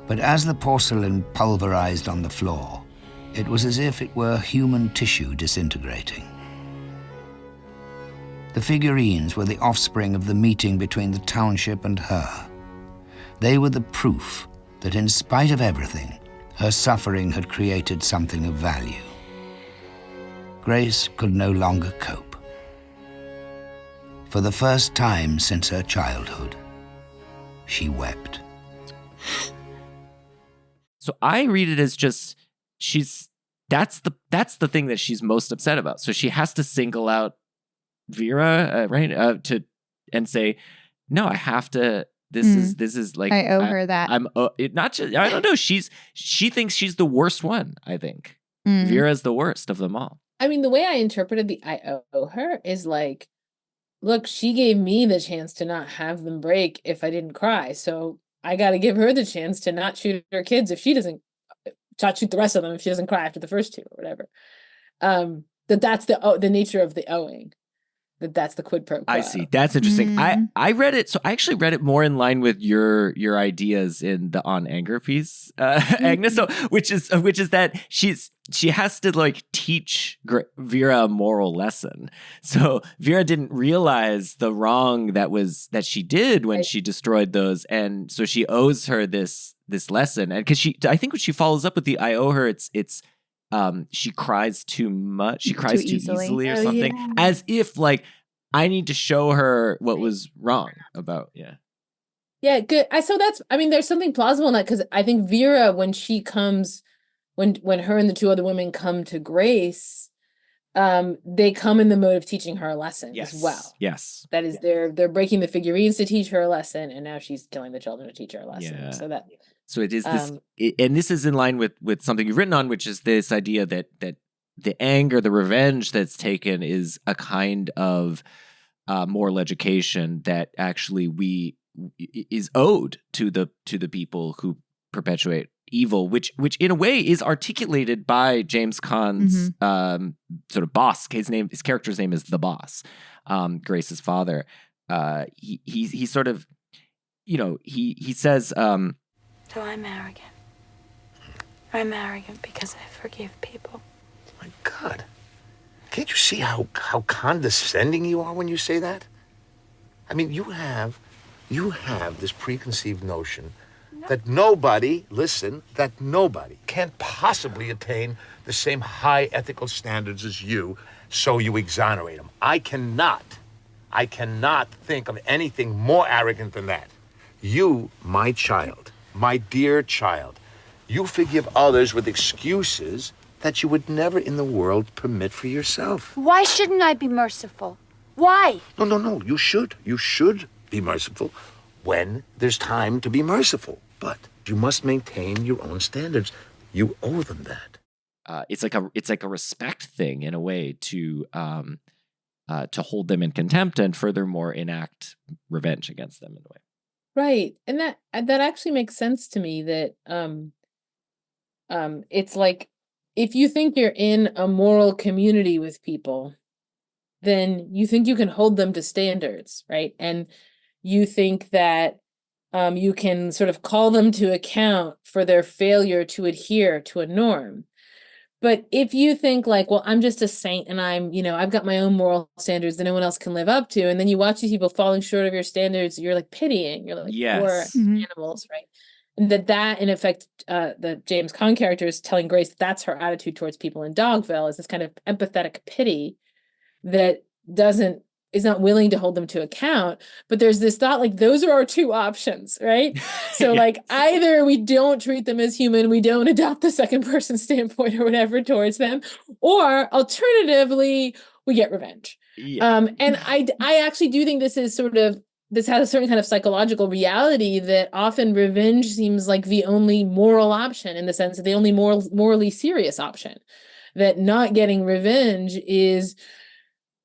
But as the porcelain pulverized on the floor, it was as if it were human tissue disintegrating. The figurines were the offspring of the meeting between the township and her. They were the proof that in spite of everything, her suffering had created something of value. Grace could no longer cope. For the first time since her childhood, she wept. So I read it as just that's the thing that she's most upset about. So she has to single out Vera, right? And say, no, I have to. This is like I owe her that. I'm not just. I don't know. She thinks she's the worst one. I think Vera's the worst of them all. I mean, the way I interpreted the I owe her is like, look, she gave me the chance to not have them break if I didn't cry. So I got to give her the chance to not shoot her kids if she doesn't. Not shoot the rest of them if she doesn't cry after the first two or whatever. That's the nature of the owing. That's the quid pro quo. I see. That's interesting. I read it. So I actually read it more in line with your ideas in the On Anger piece, Agnes. So which is that she has to like teach Vera a moral lesson. So Vera didn't realize the wrong that she did when she destroyed those, and so she owes her this lesson. And because I think when she follows up with the I owe her, it's she cries too much. She cries too easily or something. Yeah. As if like I need to show her what was wrong about. Yeah. Yeah. Good. There's something plausible in that, because I think Vera, when she comes, when her and the two other women come to Grace, they come in the mode of teaching her a lesson as well. Yes. That is, they're breaking the figurines to teach her a lesson, and now she's killing the children to teach her a lesson. Yeah. So it is this, and this is in line with something you've written on, which is this idea that the anger, the revenge that's taken is a kind of moral education that actually is owed to the people who perpetuate evil, which in a way is articulated by James Caan's sort of boss. His character's name is the boss, Grace's father. He sort of, he says, So I'm arrogant. I'm arrogant because I forgive people. My God. Can't you see how condescending you are when you say that? I mean, you have this preconceived notion that nobody can possibly attain the same high ethical standards as you, so you exonerate them. I cannot think of anything more arrogant than that. You, my child, my dear child, you forgive others with excuses that you would never in the world permit for yourself. Why shouldn't I be merciful? Why? No. You should be merciful when there's time to be merciful. But you must maintain your own standards. You owe them that. It's like a respect thing in a way to hold them in contempt and furthermore enact revenge against them in a way. Right, and that actually makes sense to me. That it's like, if you think you're in a moral community with people, then you think you can hold them to standards, right? And you think that you can sort of call them to account for their failure to adhere to a norm. But if you think like, well, I'm just a saint and I've got my own moral standards that no one else can live up to, and then you watch these people falling short of your standards, you're like pitying, you're like, poor animals, right? And that in effect, the James Caan character is telling Grace that's her attitude towards people in Dogville, is this kind of empathetic pity that is not willing to hold them to account. But there's this thought, like, those are our two options, right? So like, either we don't treat them as human, we don't adopt the second person standpoint or whatever towards them, or alternatively, we get revenge. And I actually do think this has a certain kind of psychological reality, that often revenge seems like the only moral option, in the sense that the only morally serious option, that not getting revenge is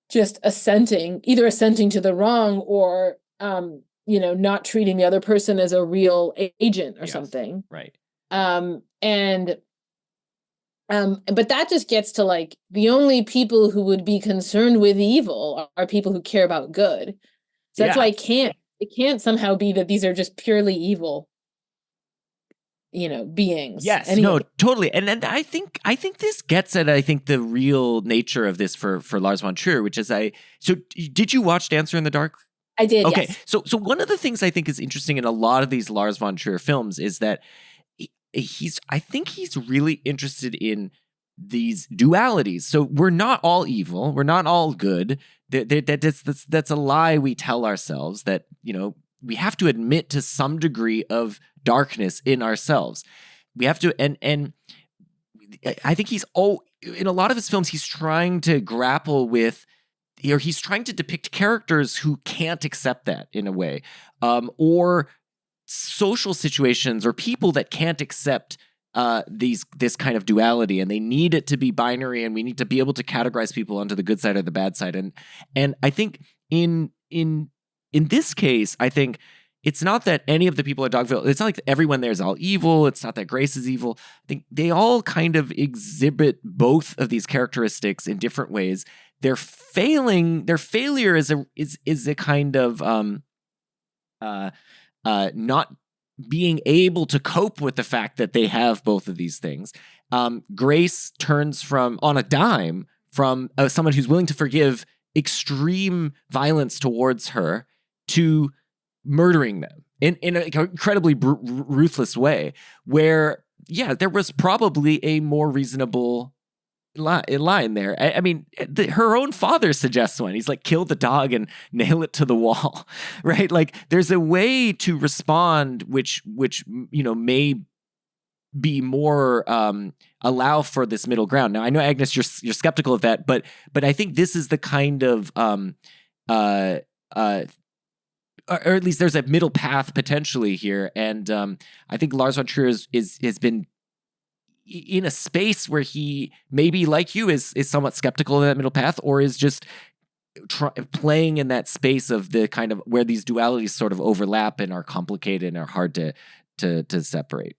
just either assenting to the wrong, or, not treating the other person as a real agent or something. Right. But that just gets to like, the only people who would be concerned with evil are people who care about good. So that's why it can't somehow be that these are just purely evil, beings. Yes, no, totally. And I think this gets at, the real nature of this for Lars von Trier, which is so did you watch Dancer in the Dark? I did. Okay. Yes. So one of the things I think is interesting in a lot of these Lars von Trier films is that he's really interested in these dualities. So we're not all evil. We're not all good. That's a lie we tell ourselves, that, we have to admit to some degree of darkness in ourselves. We have to, and I think in a lot of his films, he's trying to grapple with, or he's trying to depict characters who can't accept that in a way, or social situations or people that can't accept this kind of duality, and they need it to be binary, and we need to be able to categorize people onto the good side or the bad side. And I think in this case, I think it's not that any of the people at Dogville, it's not like everyone there is all evil. It's not that Grace is evil. I think they all kind of exhibit both of these characteristics in different ways. Their failure is a kind of not being able to cope with the fact that they have both of these things. Grace turns on a dime from someone who's willing to forgive extreme violence towards her to murdering them in an incredibly ruthless way, where, there was probably a more reasonable line there. I mean, her own father suggests one. He's like, kill the dog and nail it to the wall, right? Like, there's a way to respond which may be more allow for this middle ground. Now I know, Agnes, you're skeptical of that, but I think this is the kind of or at least there's a middle path potentially here, and I think Lars von Trier has been in a space where he maybe, like you, is somewhat skeptical of that middle path, or is just playing in that space of the kind of where these dualities sort of overlap and are complicated and are hard to separate.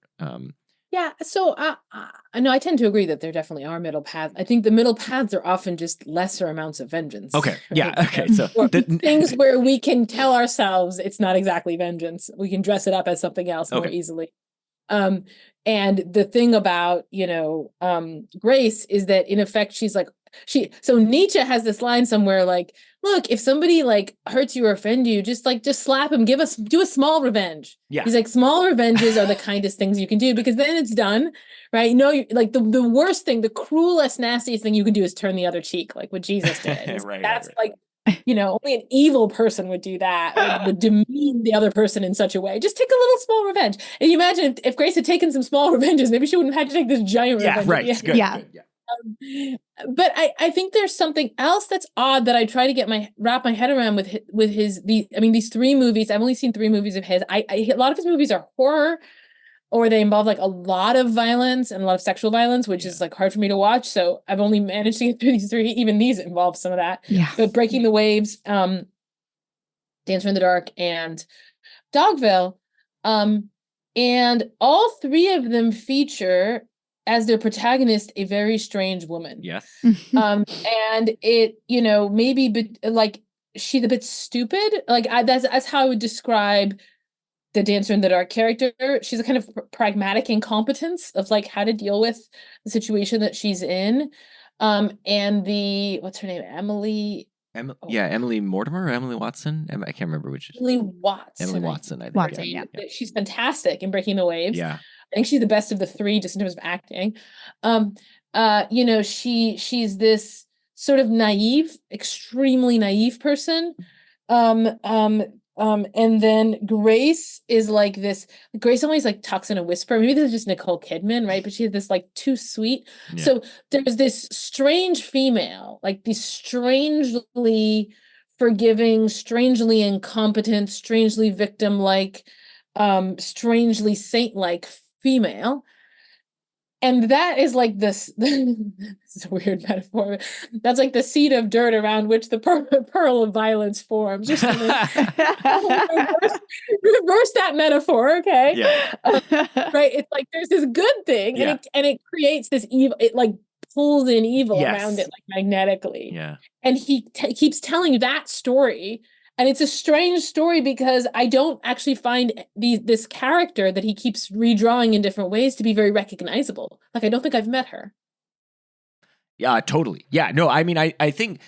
Yeah, so I know I tend to agree that there definitely are middle paths. I think the middle paths are often just lesser amounts of vengeance. Okay, right? yeah, okay. So Or things where we can tell ourselves it's not exactly vengeance. We can dress it up as something else more easily. And the thing about, Grace is that in effect, she's like, so Nietzsche has this line somewhere like, look, if somebody like hurts you or offend you, just slap him, do a small revenge. Yeah. He's like, small revenges are the kindest things you can do, because then it's done, right? Like the worst thing, the cruelest, nastiest thing you can do is turn the other cheek, like what Jesus did. That's like, only an evil person would do that, would demean the other person in such a way. Just take a little small revenge. And you imagine if Grace had taken some small revenges, maybe she wouldn't have had to take this giant revenge. Yeah, right. Good, yeah. good, yeah. But I think there's something else that's odd that I try to wrap my head around with these 3 movies. I've only seen 3 movies of his. A lot of his movies are horror, or they involve like a lot of violence and a lot of sexual violence, which is like hard for me to watch. So I've only managed to get through these 3. Even these involve some of that. Yeah. But Breaking the Waves, Dancer in the Dark, and Dogville, and all 3 of them feature as their protagonist a very strange woman. Yes. And it, maybe like she's a bit stupid. Like that's how I would describe the Dancer in the Dark character. She's a kind of pragmatic incompetence of like how to deal with the situation that she's in. And what's her name? Emily Mortimer or Emily Watson? I can't remember which. Emily Watson. Emily Watson, I think. Watson, yeah. She's fantastic in Breaking the Waves. Yeah. I think she's the best of the 3 just in terms of acting. She's this sort of naive, extremely naive person. And then Grace is like this. Grace always like talks in a whisper. Maybe this is just Nicole Kidman, right? But she has this like too sweet. Yeah. So there's this strange female, like this strangely forgiving, strangely incompetent, strangely victim-like, strangely saint-like female. And that is like this, it's a weird metaphor. That's like the seed of dirt around which the pearl of violence forms. Just reverse that metaphor, okay? Yeah. Right? It's like there's this good thing, and it creates this evil. It like pulls in evil around it like magnetically. Yeah. And he keeps telling you that story. And it's a strange story because I don't actually find this character that he keeps redrawing in different ways to be very recognizable. Like, I don't think I've met her. Yeah, totally. Yeah, no, I mean, I think,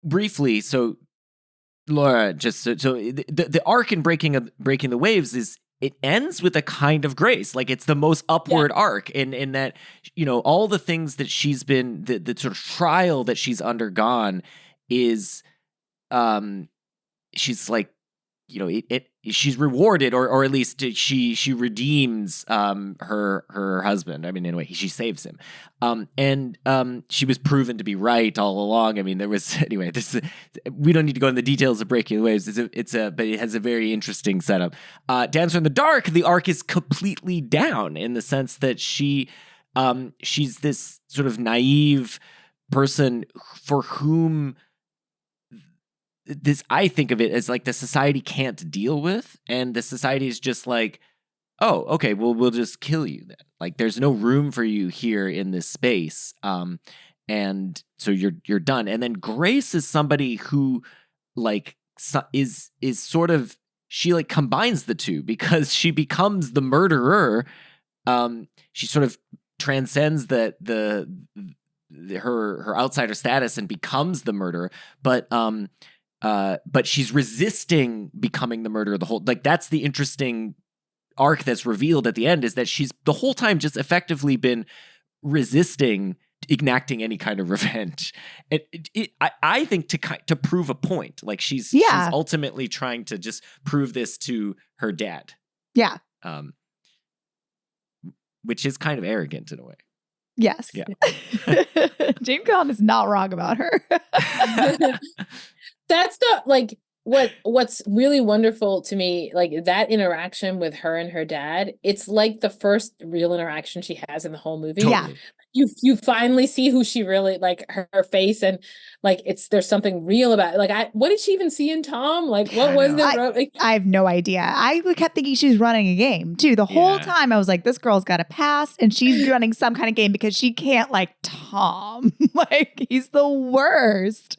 briefly, so Laura, just so the arc in Breaking the Waves is, it ends with a kind of grace. Like, it's the most upward arc in that, all the things that she's been, the sort of trial that she's undergone is, she's like, she's rewarded, or at least she redeems her husband. I mean, anyway, she saves him, and she was proven to be right all along. I mean, there was we don't need to go into the details of Breaking the Waves. But it has a very interesting setup. Dancer in the Dark, the arc is completely down in the sense that she's this sort of naive person for whom I think of it as like the society can't deal with, and the society is just like, oh, okay, well, we'll just kill you then. Like, there's no room for you here in this space, and so you're done. And then Grace is somebody who, like, is sort of, she like combines the two because she becomes the murderer. She sort of transcends her outsider status and becomes the murderer, but she's resisting becoming the murderer the whole, like, that's the interesting arc that's revealed at the end, is that she's the whole time just effectively been resisting enacting any kind of revenge. I think to prove a point, like she's ultimately trying to just prove this to her dad. Yeah. which is kind of arrogant in a way. Yes. Yeah. James Caan is not wrong about her. That's the like what's really wonderful to me, like that interaction with her and her dad. It's like the first real interaction she has in the whole movie. Yeah. You finally see who she really, like her face, and like there's something real about it. Like what did she even see in Tom? Like what was the I have no idea. I kept thinking she was running a game too. The whole time I was like, this girl's got a past and she's running some kind of game because she can't like Tom. Like he's the worst.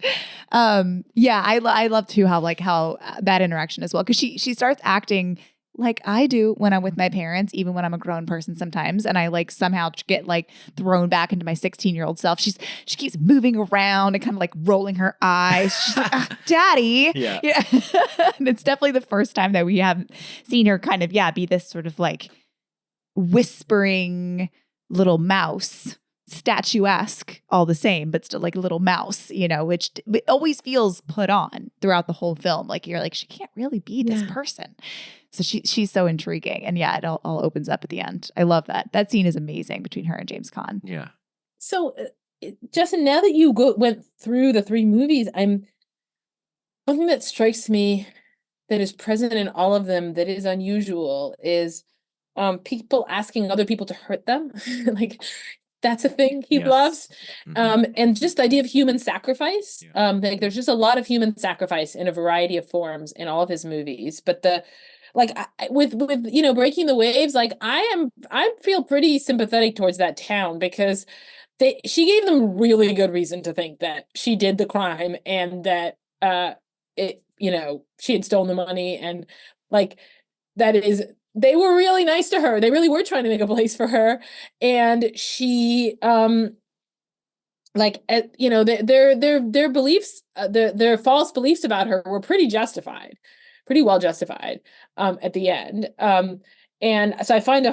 Yeah, I love too how that interaction as well, because she starts acting like I do when I'm with my parents, even when I'm a grown person sometimes, and I like somehow get like thrown back into my 16-year-old self. She keeps moving around and kind of like rolling her eyes. She's like, Daddy. Yeah. And it's definitely the first time that we have seen her kind of, be this sort of like whispering little mouse, statuesque all the same, but still like a little mouse, which it always feels put on throughout the whole film. Like you're like, she can't really be this person. So she's so intriguing. And it all opens up at the end. I love that. That scene is amazing between her and James Caan. Yeah. So Justin, now that you went through the 3 movies, one thing that strikes me that is present in all of them that is unusual is people asking other people to hurt them. Like that's a thing he loves. And just the idea of human sacrifice. Like there's just a lot of human sacrifice in a variety of forms in all of his movies. But with Breaking the Waves, like I feel pretty sympathetic towards that town, because she gave them really good reason to think that she did the crime and that she had stolen the money, and like they were really nice to her. They really were trying to make a place for her, and she their beliefs, their false beliefs about her were pretty well justified at the end. And so I find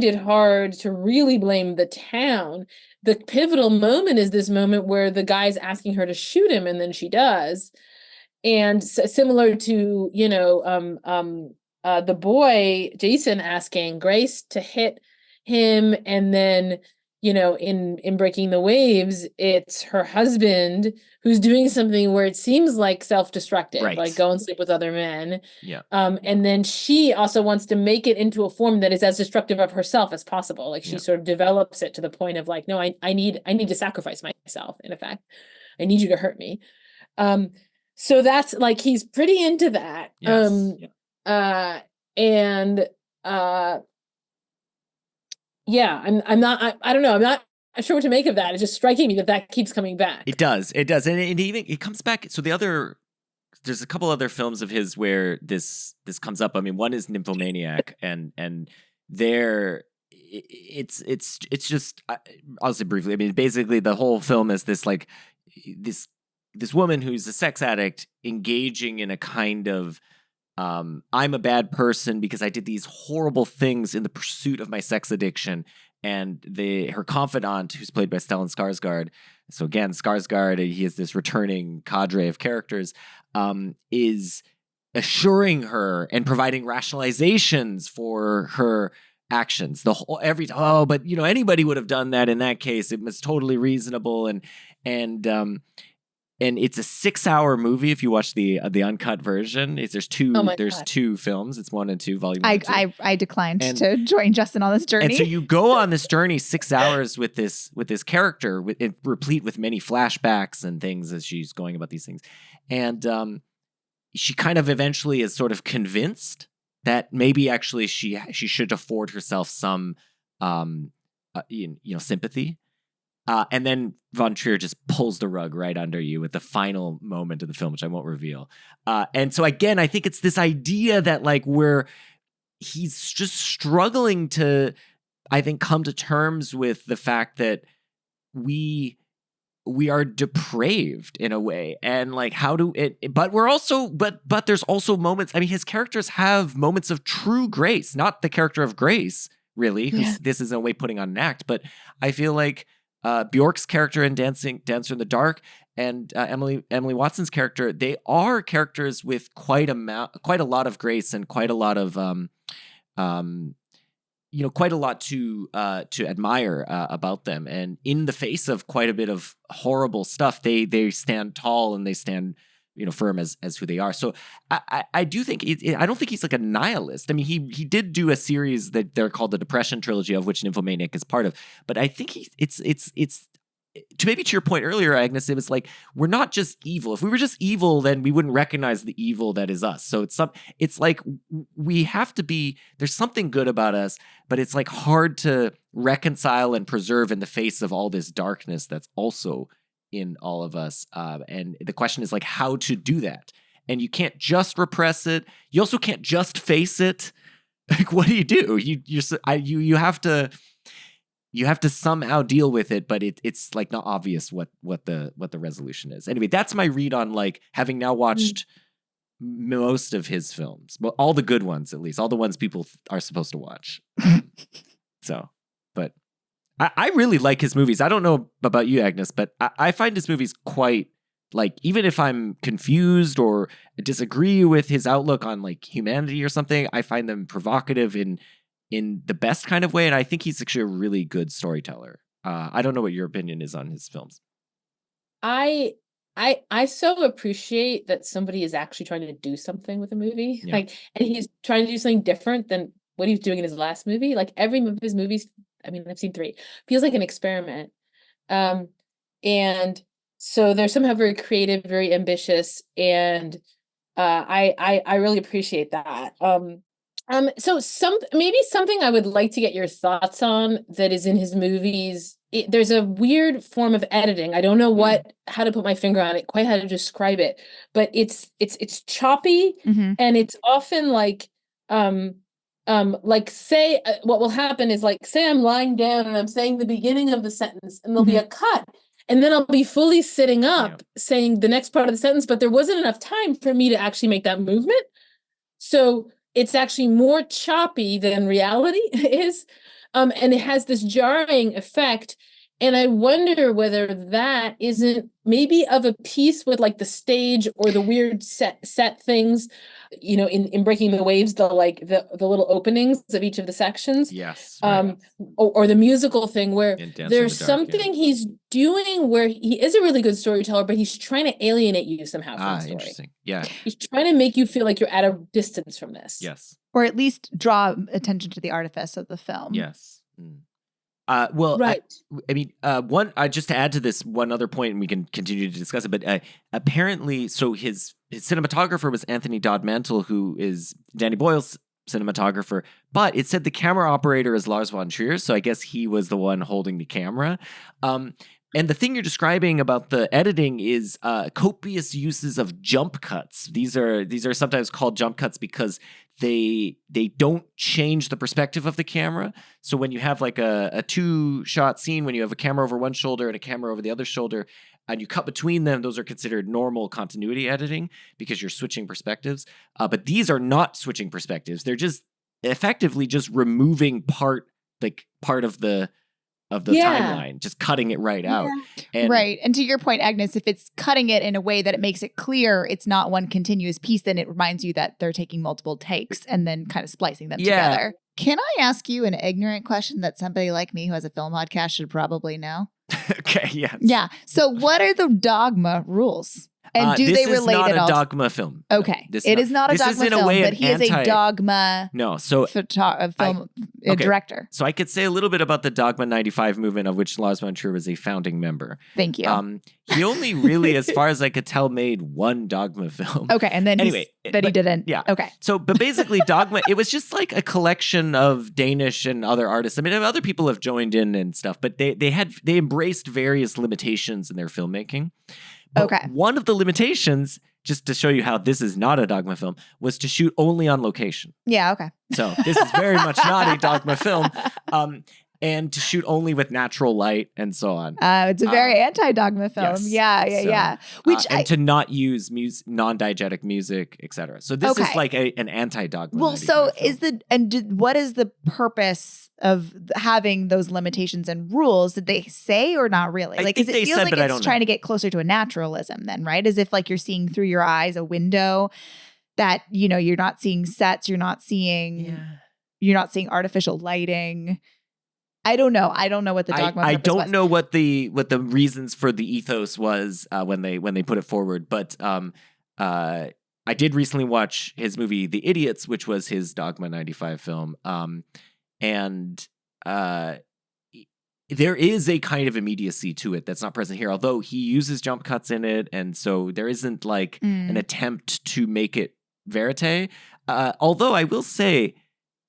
it hard to really blame the town. The pivotal moment is this moment where the guy's asking her to shoot him, and then she does. And similar to, the boy, Jason, asking Grace to hit him, and then, in Breaking the Waves, it's her husband who's doing something where it seems like self-destructive, like go and sleep with other men. Yeah. And then she also wants to make it into a form that is as destructive of herself as possible. Like she sort of develops it to the point of like, no, I need to sacrifice myself. In effect, I need you to hurt me. So that's like, he's pretty into that. Yes. I'm not sure what to make of that. It's just striking me that keeps coming back. It does. And it comes back. So there's a couple other films of his where this comes up. I mean, one is Nymphomaniac, and there it's just, I'll say briefly. I mean, basically the whole film is this like this woman who's a sex addict engaging in a kind of I'm a bad person because I did these horrible things in the pursuit of my sex addiction. And her confidant, who's played by Stellan Skarsgård, so again, Skarsgård, he is this returning cadre of characters, is assuring her and providing rationalizations for her actions. But anybody would have done that in that case. It was totally reasonable, and it's a 6-hour movie. If you watch the uncut version, there's two films. It's 1 and 2, volume 1 and 2. I declined to join Justin on this journey. And so you go on this journey 6 hours with this character, replete with many flashbacks and things as she's going about these things. And she kind of eventually is sort of convinced that maybe actually she should afford herself some sympathy. And then Von Trier just pulls the rug right under you with the final moment of the film, which I won't reveal. And so again, I think it's this idea that like he's just struggling to, I think, come to terms with the fact that we are depraved in a way, and like but there's also moments. I mean, his characters have moments of true grace, not the character of Grace, really. Yeah. This is in a way putting on an act, but I feel like Bjork's character in Dancer in the Dark and Emily Watson's character, they are characters with quite a lot of grace and quite a lot of quite a lot to admire about them. And in the face of quite a bit of horrible stuff, they stand tall and they stand firm as who they are. So I do think I don't think he's like a nihilist. I mean, he did do a series that they're called the Depression Trilogy, of which Nymphomaniac is part of. But I think it's to your point earlier, Agnes, it was like, we're not just evil. If we were just evil, then we wouldn't recognize the evil that is us. So it's like we have to be, there's something good about us, but it's like hard to reconcile and preserve in the face of all this darkness that's also in all of us. And the question is like how to do that. And you can't just repress it. You also can't just face it. Like, what do? You have to somehow deal with it, but it's like not obvious what the resolution is. Anyway, that's my read on, like, having now watched most of his films, well, all the good ones, at least all the ones people are supposed to watch. So, but I really like his movies. I don't know about you, Agnes, but I find his movies quite, like, even if I'm confused or disagree with his outlook on like humanity or something, I find them provocative in the best kind of way. And I think he's actually a really good storyteller. I don't know what your opinion is on his films. I so appreciate that somebody is actually trying to do something with a movie. Yeah. And he's trying to do something different than what he was doing in his last movie. Like, every of his movies, I mean, I've seen 3, feels like an experiment. And so they're somehow very creative, very ambitious. And I really appreciate that. So maybe something I would like to get your thoughts on that is in his movies. There's a weird form of editing. I don't know how to put my finger on it, quite how to describe it, but it's choppy, and it's often like say what will happen is, like, say I'm lying down and I'm saying the beginning of the sentence, and there'll be a cut, and then I'll be fully sitting up saying the next part of the sentence, but there wasn't enough time for me to actually make that movement. So it's actually more choppy than reality is. And it has this jarring effect. And I wonder whether that isn't maybe of a piece with, like, the stage or the weird set things, in Breaking the Waves, the little openings of each of the sections. Yes. Right. Or the musical thing where there's something yeah. he's doing where he is a really good storyteller, but he's trying to alienate you somehow from the story. Interesting. Yeah. He's trying to make you feel like you're at a distance from this. Yes. Or at least draw attention to the artifice of the film. Yes. Well, right. I just to add to this one other point, and we can continue to discuss it, but apparently, so his cinematographer was Anthony Dodd Mantle, who is Danny Boyle's cinematographer, but it said the camera operator is Lars von Trier, so I guess he was the one holding the camera. And the thing you're describing about the editing is copious uses of jump cuts. These are sometimes called jump cuts because they don't change the perspective of the camera. So when you have like a 2-shot scene, when you have a camera over one shoulder and a camera over the other shoulder, and you cut between them, those are considered normal continuity editing because you're switching perspectives. But these are not switching perspectives. They're just effectively just removing part of the timeline, just cutting it right out. Right. And to your point, Agnes, if it's cutting it in a way that it makes it clear it's not one continuous piece, then it reminds you that they're taking multiple takes and then kind of splicing them together. Can I ask you an ignorant question that somebody like me who has a film podcast should probably know? Okay, yes. Yeah. So what are the dogma rules? And do they relate at all? This is not a dogma film. Okay. It is not a dogma film, but he is a dogma film director. So I could say a little bit about the Dogma 95 movement, of which Lars von Trier was a founding member. Thank you. He only really, as far as I could tell, made one Dogma film. Okay, and then he didn't. Yeah. Okay. So, but basically Dogma, it was just like a collection of Danish and other artists. I mean, other people have joined in and stuff, but they embraced various limitations in their filmmaking. But one of the limitations, just to show you how this is not a Dogma film, was to shoot only on location. Yeah, okay. So this is very much not a Dogma film. And to shoot only with natural light and so on. It's a very anti-dogma film. Yes. Yeah. Which and to not use non-diegetic music, etc. So this is like an anti-dogma. Well, so what is the purpose of having those limitations and rules? Did they say or not really? Like, because it feels like it's trying to get closer to a naturalism then, right? As if like you're seeing through your eyes a window that, you're not seeing sets, you're not seeing. Yeah. you're not seeing artificial lighting. I don't know. I don't know what the dogma I purpose don't was. know what the reasons for the ethos was when they put it forward, but I did recently watch his movie The Idiots, which was his Dogma 95 film. And there is a kind of immediacy to it that's not present here, although he uses jump cuts in it, and so there isn't like an attempt to make it verite. Although I will say,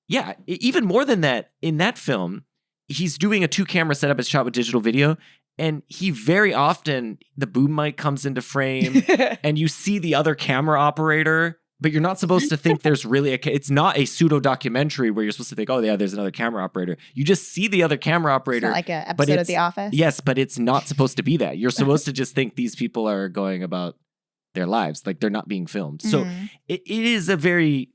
yeah, even more than that, in that film, he's doing a 2-camera setup as shot with digital video, and he very often, the boom mic comes into frame, and you see the other camera operator, but you're not supposed to think there's really it's not a pseudo documentary where you're supposed to think, oh yeah, there's another camera operator. You just see the other camera operator. It's not like an episode of The Office. Yes, but it's not supposed to be that. You're supposed to just think these people are going about their lives, like they're not being filmed. So it is a very,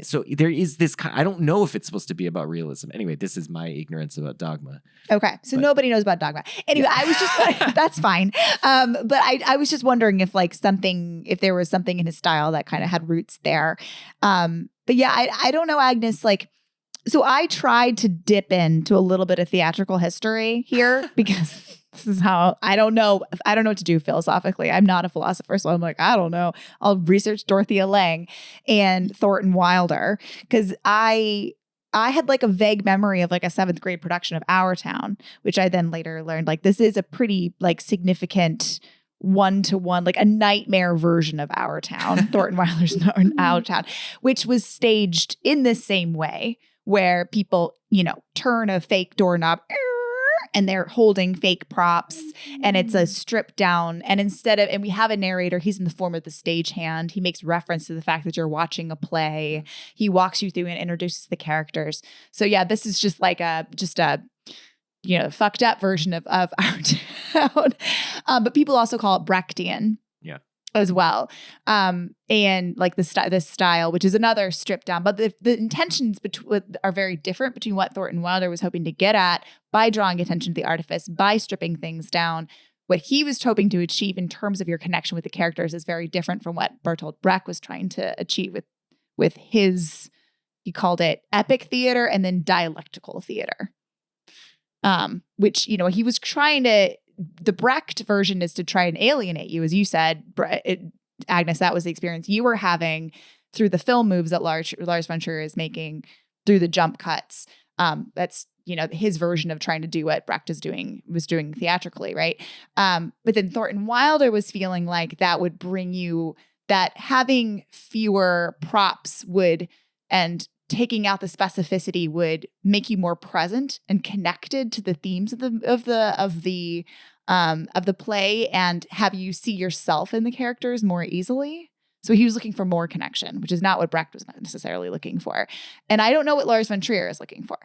so there is this I don't know if it's supposed to be about realism. Anyway, this is my ignorance about Dogma. Okay, so nobody knows about Dogma. Anyway, I was just like, that's fine. But I was just wondering if there was something in his style that kind of had roots there. But yeah, I don't know, Agnes, like, so I tried to dip into a little bit of theatrical history here because this is how I don't know what to do philosophically. I'm not a philosopher, so I'm like, I don't know. I'll research Dorothea Lange and Thornton Wilder because I had like a vague memory of like a 7th grade production of Our Town, which I then later learned like this is a pretty like significant 1-to-1, like a nightmare version of Our Town, Thornton Wilder's Our Town, which was staged in the same way where people, turn a fake doorknob and they're holding fake props and it's a stripped down. And and we have a narrator, he's in the form of the stagehand. He makes reference to the fact that you're watching a play. He walks you through and introduces the characters. So yeah, this is just like a fucked up version of Our Town. But people also call it Brechtian. Yeah. As well. And like this style, which is another stripped down, but the intentions are very different between what Thornton Wilder was hoping to get at by drawing attention to the artifice, by stripping things down. What he was hoping to achieve in terms of your connection with the characters is very different from what Bertolt Brecht was trying to achieve with his, he called it epic theater and then dialectical theater. Which, he was trying to, the Brecht version is to try and alienate you, as you said, Agnes. That was the experience you were having through the film moves that Lars von Trier is making through the jump cuts. That's his version of trying to do what Brecht was doing theatrically, right? But then Thornton Wilder was feeling like that would bring you that having fewer props and taking out the specificity would make you more present and connected to the themes of the play and have you see yourself in the characters more easily. So he was looking for more connection, which is not what Brecht was necessarily looking for. And I don't know what Lars von Trier is looking for,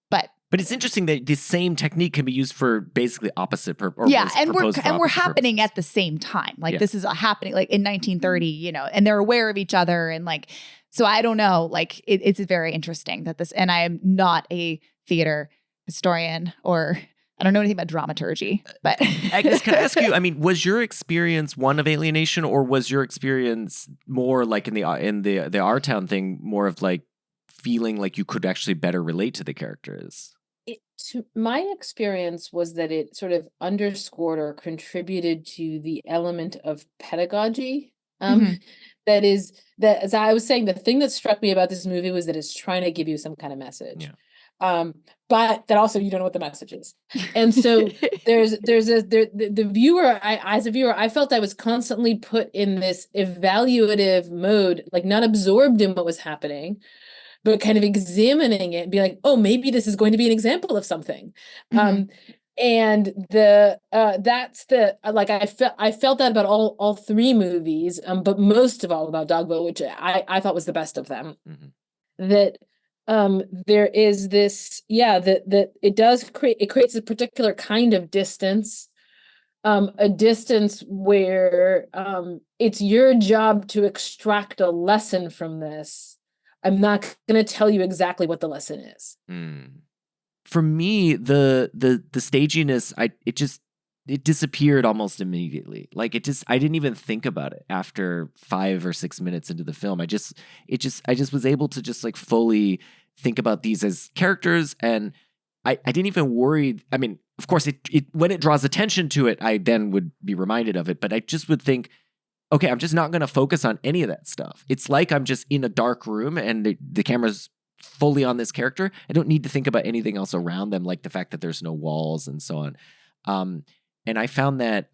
but it's interesting that the same technique can be used for basically opposite purpose. Yeah, and we're happening at the same time. Like this is happening like in 1930, and they're aware of each other and like. So I don't know, like it's very interesting that and I am not a theater historian or I don't know anything about dramaturgy, but. Agnes, can I ask you, was your experience one of alienation or was your experience more like in the Our Town thing, more of like feeling like you could actually better relate to the characters? My experience was that it sort of underscored or contributed to the element of pedagogy. That as I was saying, the thing that struck me about this movie was that it's trying to give you some kind of message. Yeah. But that also you don't know what the message is. And so the viewer, as a viewer, I felt I was constantly put in this evaluative mode, like not absorbed in what was happening, but kind of examining it and be like, oh, maybe this is going to be an example of something. And that's like I felt that about all 3 movies, but most of all about Dogville, which I thought was the best of them. That there is this that it creates a particular kind of distance, a distance where it's your job to extract a lesson from this. I'm not going to tell you exactly what the lesson is. For me, the staginess, it disappeared almost immediately. Like I didn't even think about it after 5 or 6 minutes into the film. I just was able to just like fully think about these as characters, and I didn't even worry. I mean, of course, it when it draws attention to it, I then would be reminded of it. But I just would think, okay, I'm just not going to focus on any of that stuff. It's like I'm just in a dark room and the camera's fully on this character. I don't need to think about anything else around them, like the fact that there's no walls and so on. And I found that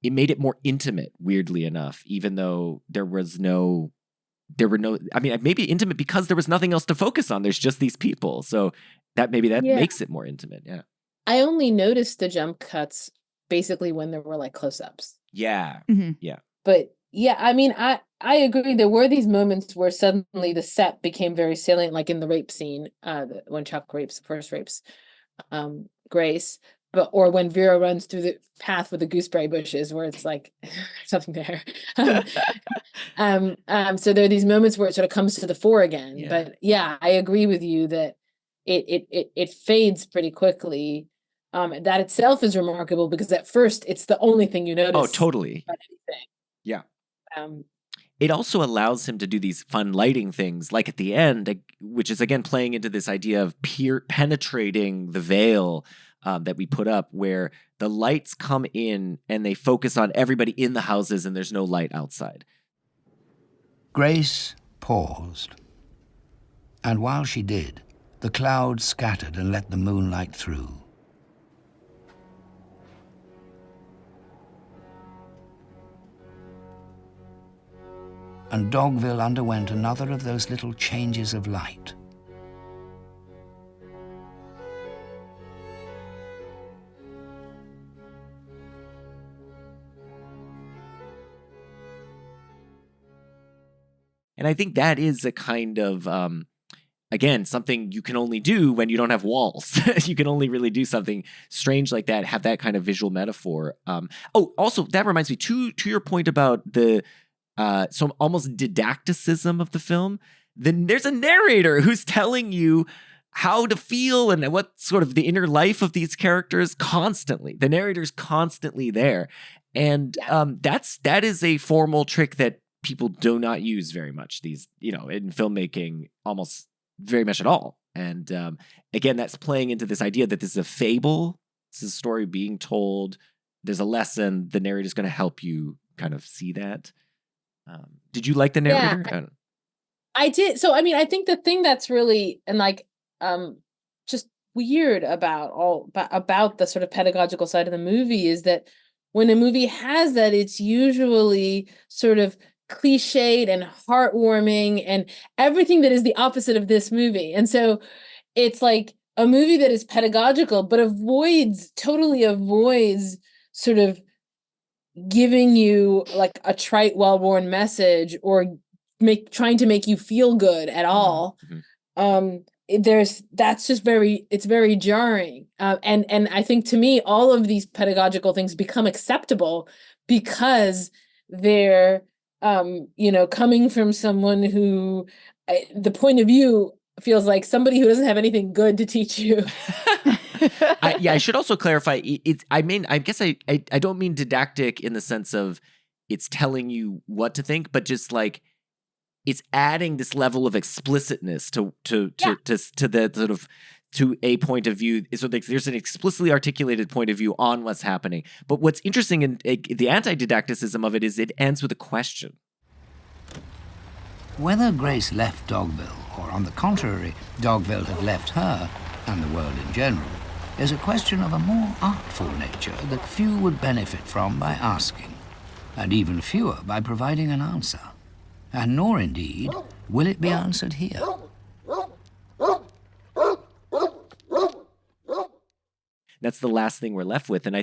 it made it more intimate, weirdly enough, even though there were no, I mean, maybe intimate because there was nothing else to focus on. There's just these people. So that makes it more intimate. Yeah. I only noticed the jump cuts basically when there were like close-ups. Yeah. Mm-hmm. Yeah. But yeah, I mean, I agree. There were these moments where suddenly the set became very salient, like in the rape scene, when Chuck first rapes Grace, or when Vera runs through the path with the gooseberry bushes, where it's like something there. So there are these moments where it sort of comes to the fore again. Yeah. But yeah, I agree with you that it fades pretty quickly. That itself is remarkable because at first it's the only thing you notice. Oh, totally. About anything. Yeah. Um, It also allows him to do these fun lighting things, like at the end, which is again playing into this idea of penetrating the veil that we put up, where the lights come in and they focus on everybody in the houses and there's no light outside. Grace paused. And while she did, the clouds scattered and let the moonlight through. And Dogville underwent another of those little changes of light. And I think that is a kind of, again, something you can only do when you don't have walls. You can only really do something strange like that, have that kind of visual metaphor. Also, that reminds me, to your point about the so almost didacticism of the film, then there's a narrator who's telling you how to feel and what sort of the inner life of these characters constantly. The narrator's constantly there. And that is a formal trick that people do not use very much in filmmaking, almost very much at all. And again, that's playing into this idea that this is a fable. This is a story being told. There's a lesson. The narrator's going to help you kind of see that. Did you like the narrator? Yeah, I did. So, I mean, I think the thing that's really just weird about the sort of pedagogical side of the movie is that when a movie has that, it's usually sort of cliched and heartwarming and everything that is the opposite of this movie. And so it's like a movie that is pedagogical, but totally avoids sort of giving you like a trite, well-worn message or trying to make you feel good at all. Mm-hmm. It's very jarring. And I think to me, all of these pedagogical things become acceptable because they're, coming from someone who the point of view feels like somebody who doesn't have anything good to teach you. I should also clarify. I guess I don't mean didactic in the sense of it's telling you what to think, but just like it's adding this level of explicitness to the sort of to a point of view. So there's an explicitly articulated point of view on what's happening. But what's interesting in the anti-didacticism of it is it ends with a question. Whether Grace left Dogville, or on the contrary, Dogville had left her, and the world in general, is a question of a more artful nature that few would benefit from by asking, and even fewer by providing an answer. And nor, indeed, will it be answered here. That's the last thing we're left with. And I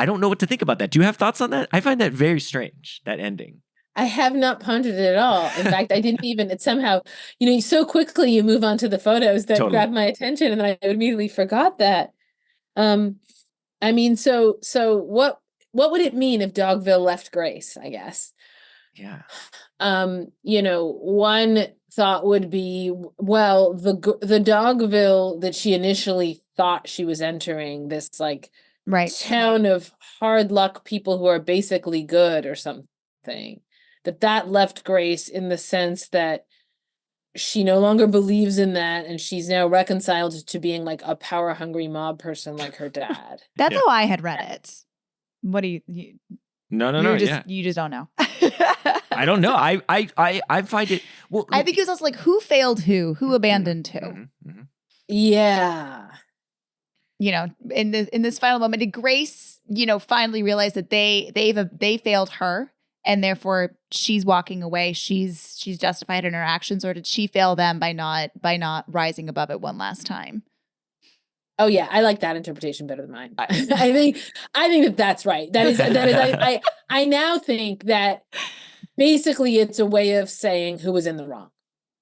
don't know what to think about that. Do you have thoughts on that? I find that very strange, that ending. I have not pondered it at all. In fact, I didn't even, it somehow, so quickly you move on to the photos that grabbed my attention and I immediately forgot that. I mean, so what would it mean if Dogville left Grace, I guess? Yeah. One thought would be, well, the Dogville that she initially thought she was entering, this like town of hard luck people who are basically good or something, that left Grace in the sense that she no longer believes in that, and she's now reconciled to being like a power hungry mob person like her dad. That's how I had read it. What do you No. You just don't know. I don't know. I find it. Well, I think it was also like who failed who abandoned who. Mm-hmm. Yeah. You know, in this final moment, did Grace, finally realize that they failed her, and therefore she's walking away. She's justified in her actions, or did she fail them by not rising above it one last time? Oh yeah, I like that interpretation better than mine. I think that's right. That is. I now think that basically it's a way of saying who was in the wrong.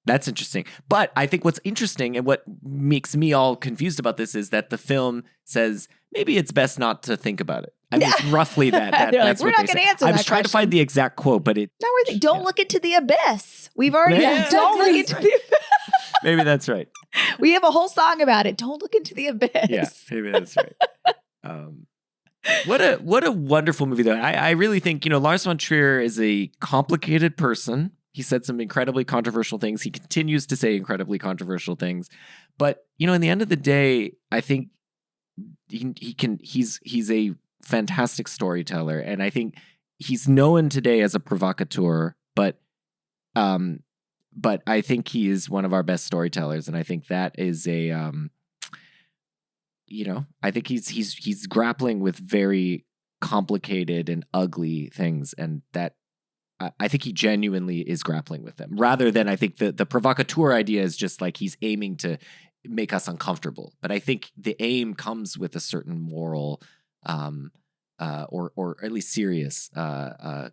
That's interesting. But I think what's interesting and what makes me all confused about this is that the film says maybe it's best not to think about it. I mean, it's roughly that. That's we're what not going to answer that I was trying to find the exact quote, but it. Don't look into the abyss. We've already don't look into the abyss. Maybe that's right. We have a whole song about it. Don't look into the abyss. Yeah, maybe that's right. What a wonderful movie, though. I really think, Lars von Trier is a complicated person. He said some incredibly controversial things. He continues to say incredibly controversial things. But, in the end of the day, I think he's a fantastic storyteller. And I think he's known today as a provocateur, but I think he is one of our best storytellers. And I think that is I think he's grappling with very complicated and ugly things. And that, I think he genuinely is grappling with them, rather than I think the provocateur idea is just like he's aiming to make us uncomfortable. But I think the aim comes with a certain moral or at least serious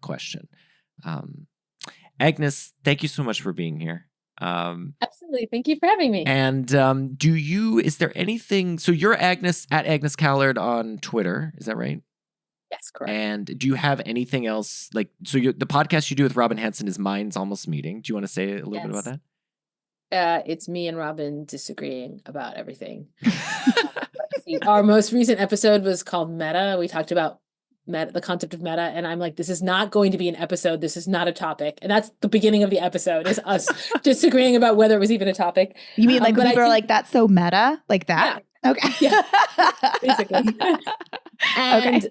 question. Agnes, thank you so much for being here. Absolutely. Thank you for having me. And is there anything, so you're Agnes at Agnes Callard on Twitter, is that right? Yes, correct. And do you have anything else? The podcast you do with Robin Hanson is Minds Almost Meeting. Do you want to say a little bit about that? It's me and Robin disagreeing about everything. Our most recent episode was called Meta. We talked about the concept of meta, and I'm like, this is not going to be an episode. This is not a topic. And that's the beginning of the episode, is us disagreeing about whether it was even a topic. You mean people are like, that's so meta? Like that? Yeah. Okay. Yeah. Basically. And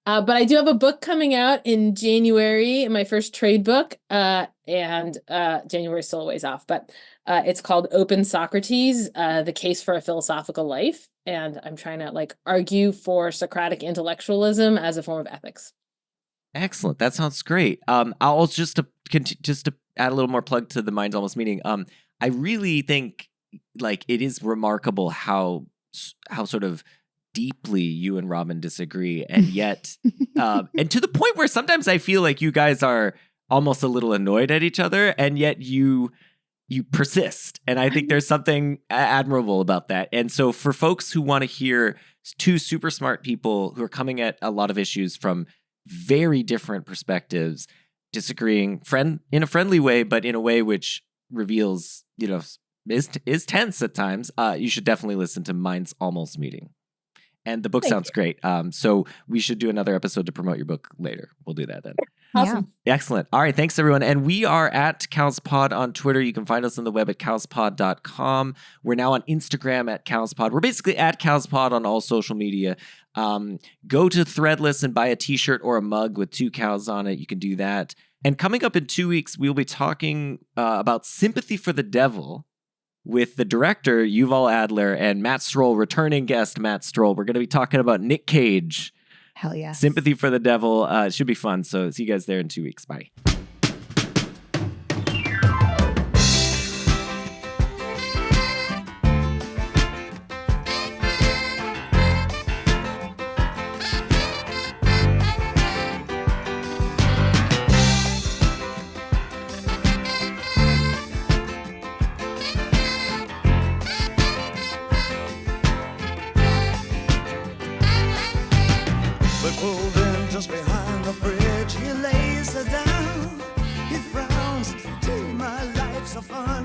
but I do have a book coming out in January, my first trade book, and January is still a ways off, but it's called Open Socrates, The Case for a Philosophical Life. And I'm trying to argue for Socratic intellectualism as a form of ethics. Excellent. That sounds great. I'll just to add a little more plug to the Minds Almost Meeting. I really think it is remarkable how sort of deeply you and Robin disagree, and yet and to the point where sometimes I feel like you guys are almost a little annoyed at each other, and yet you persist. And I think there's something admirable about that. And so for folks who want to hear two super smart people who are coming at a lot of issues from very different perspectives, disagreeing in a friendly way, but in a way which reveals, is tense at times, you should definitely listen to Minds Almost Meeting. And the book sounds great. So we should do another episode to promote your book later. We'll do that then. Awesome. Yeah. Excellent. All right. Thanks, everyone. And we are at CalsPod on Twitter. You can find us on the web at calspod.com. We're now on Instagram at CalsPod. We're basically at CalsPod on all social media. Go to Threadless and buy a t-shirt or a mug with 2 cows on it. You can do that. And coming up in 2 weeks, we'll be talking about Sympathy for the Devil with the director, Yuval Adler, and Matt Stroll, returning guest Matt Stroll. We're going to be talking about Nick Cage. Hell yeah. Sympathy for the Devil. It should be fun. So see you guys there in 2 weeks. Bye. So fun.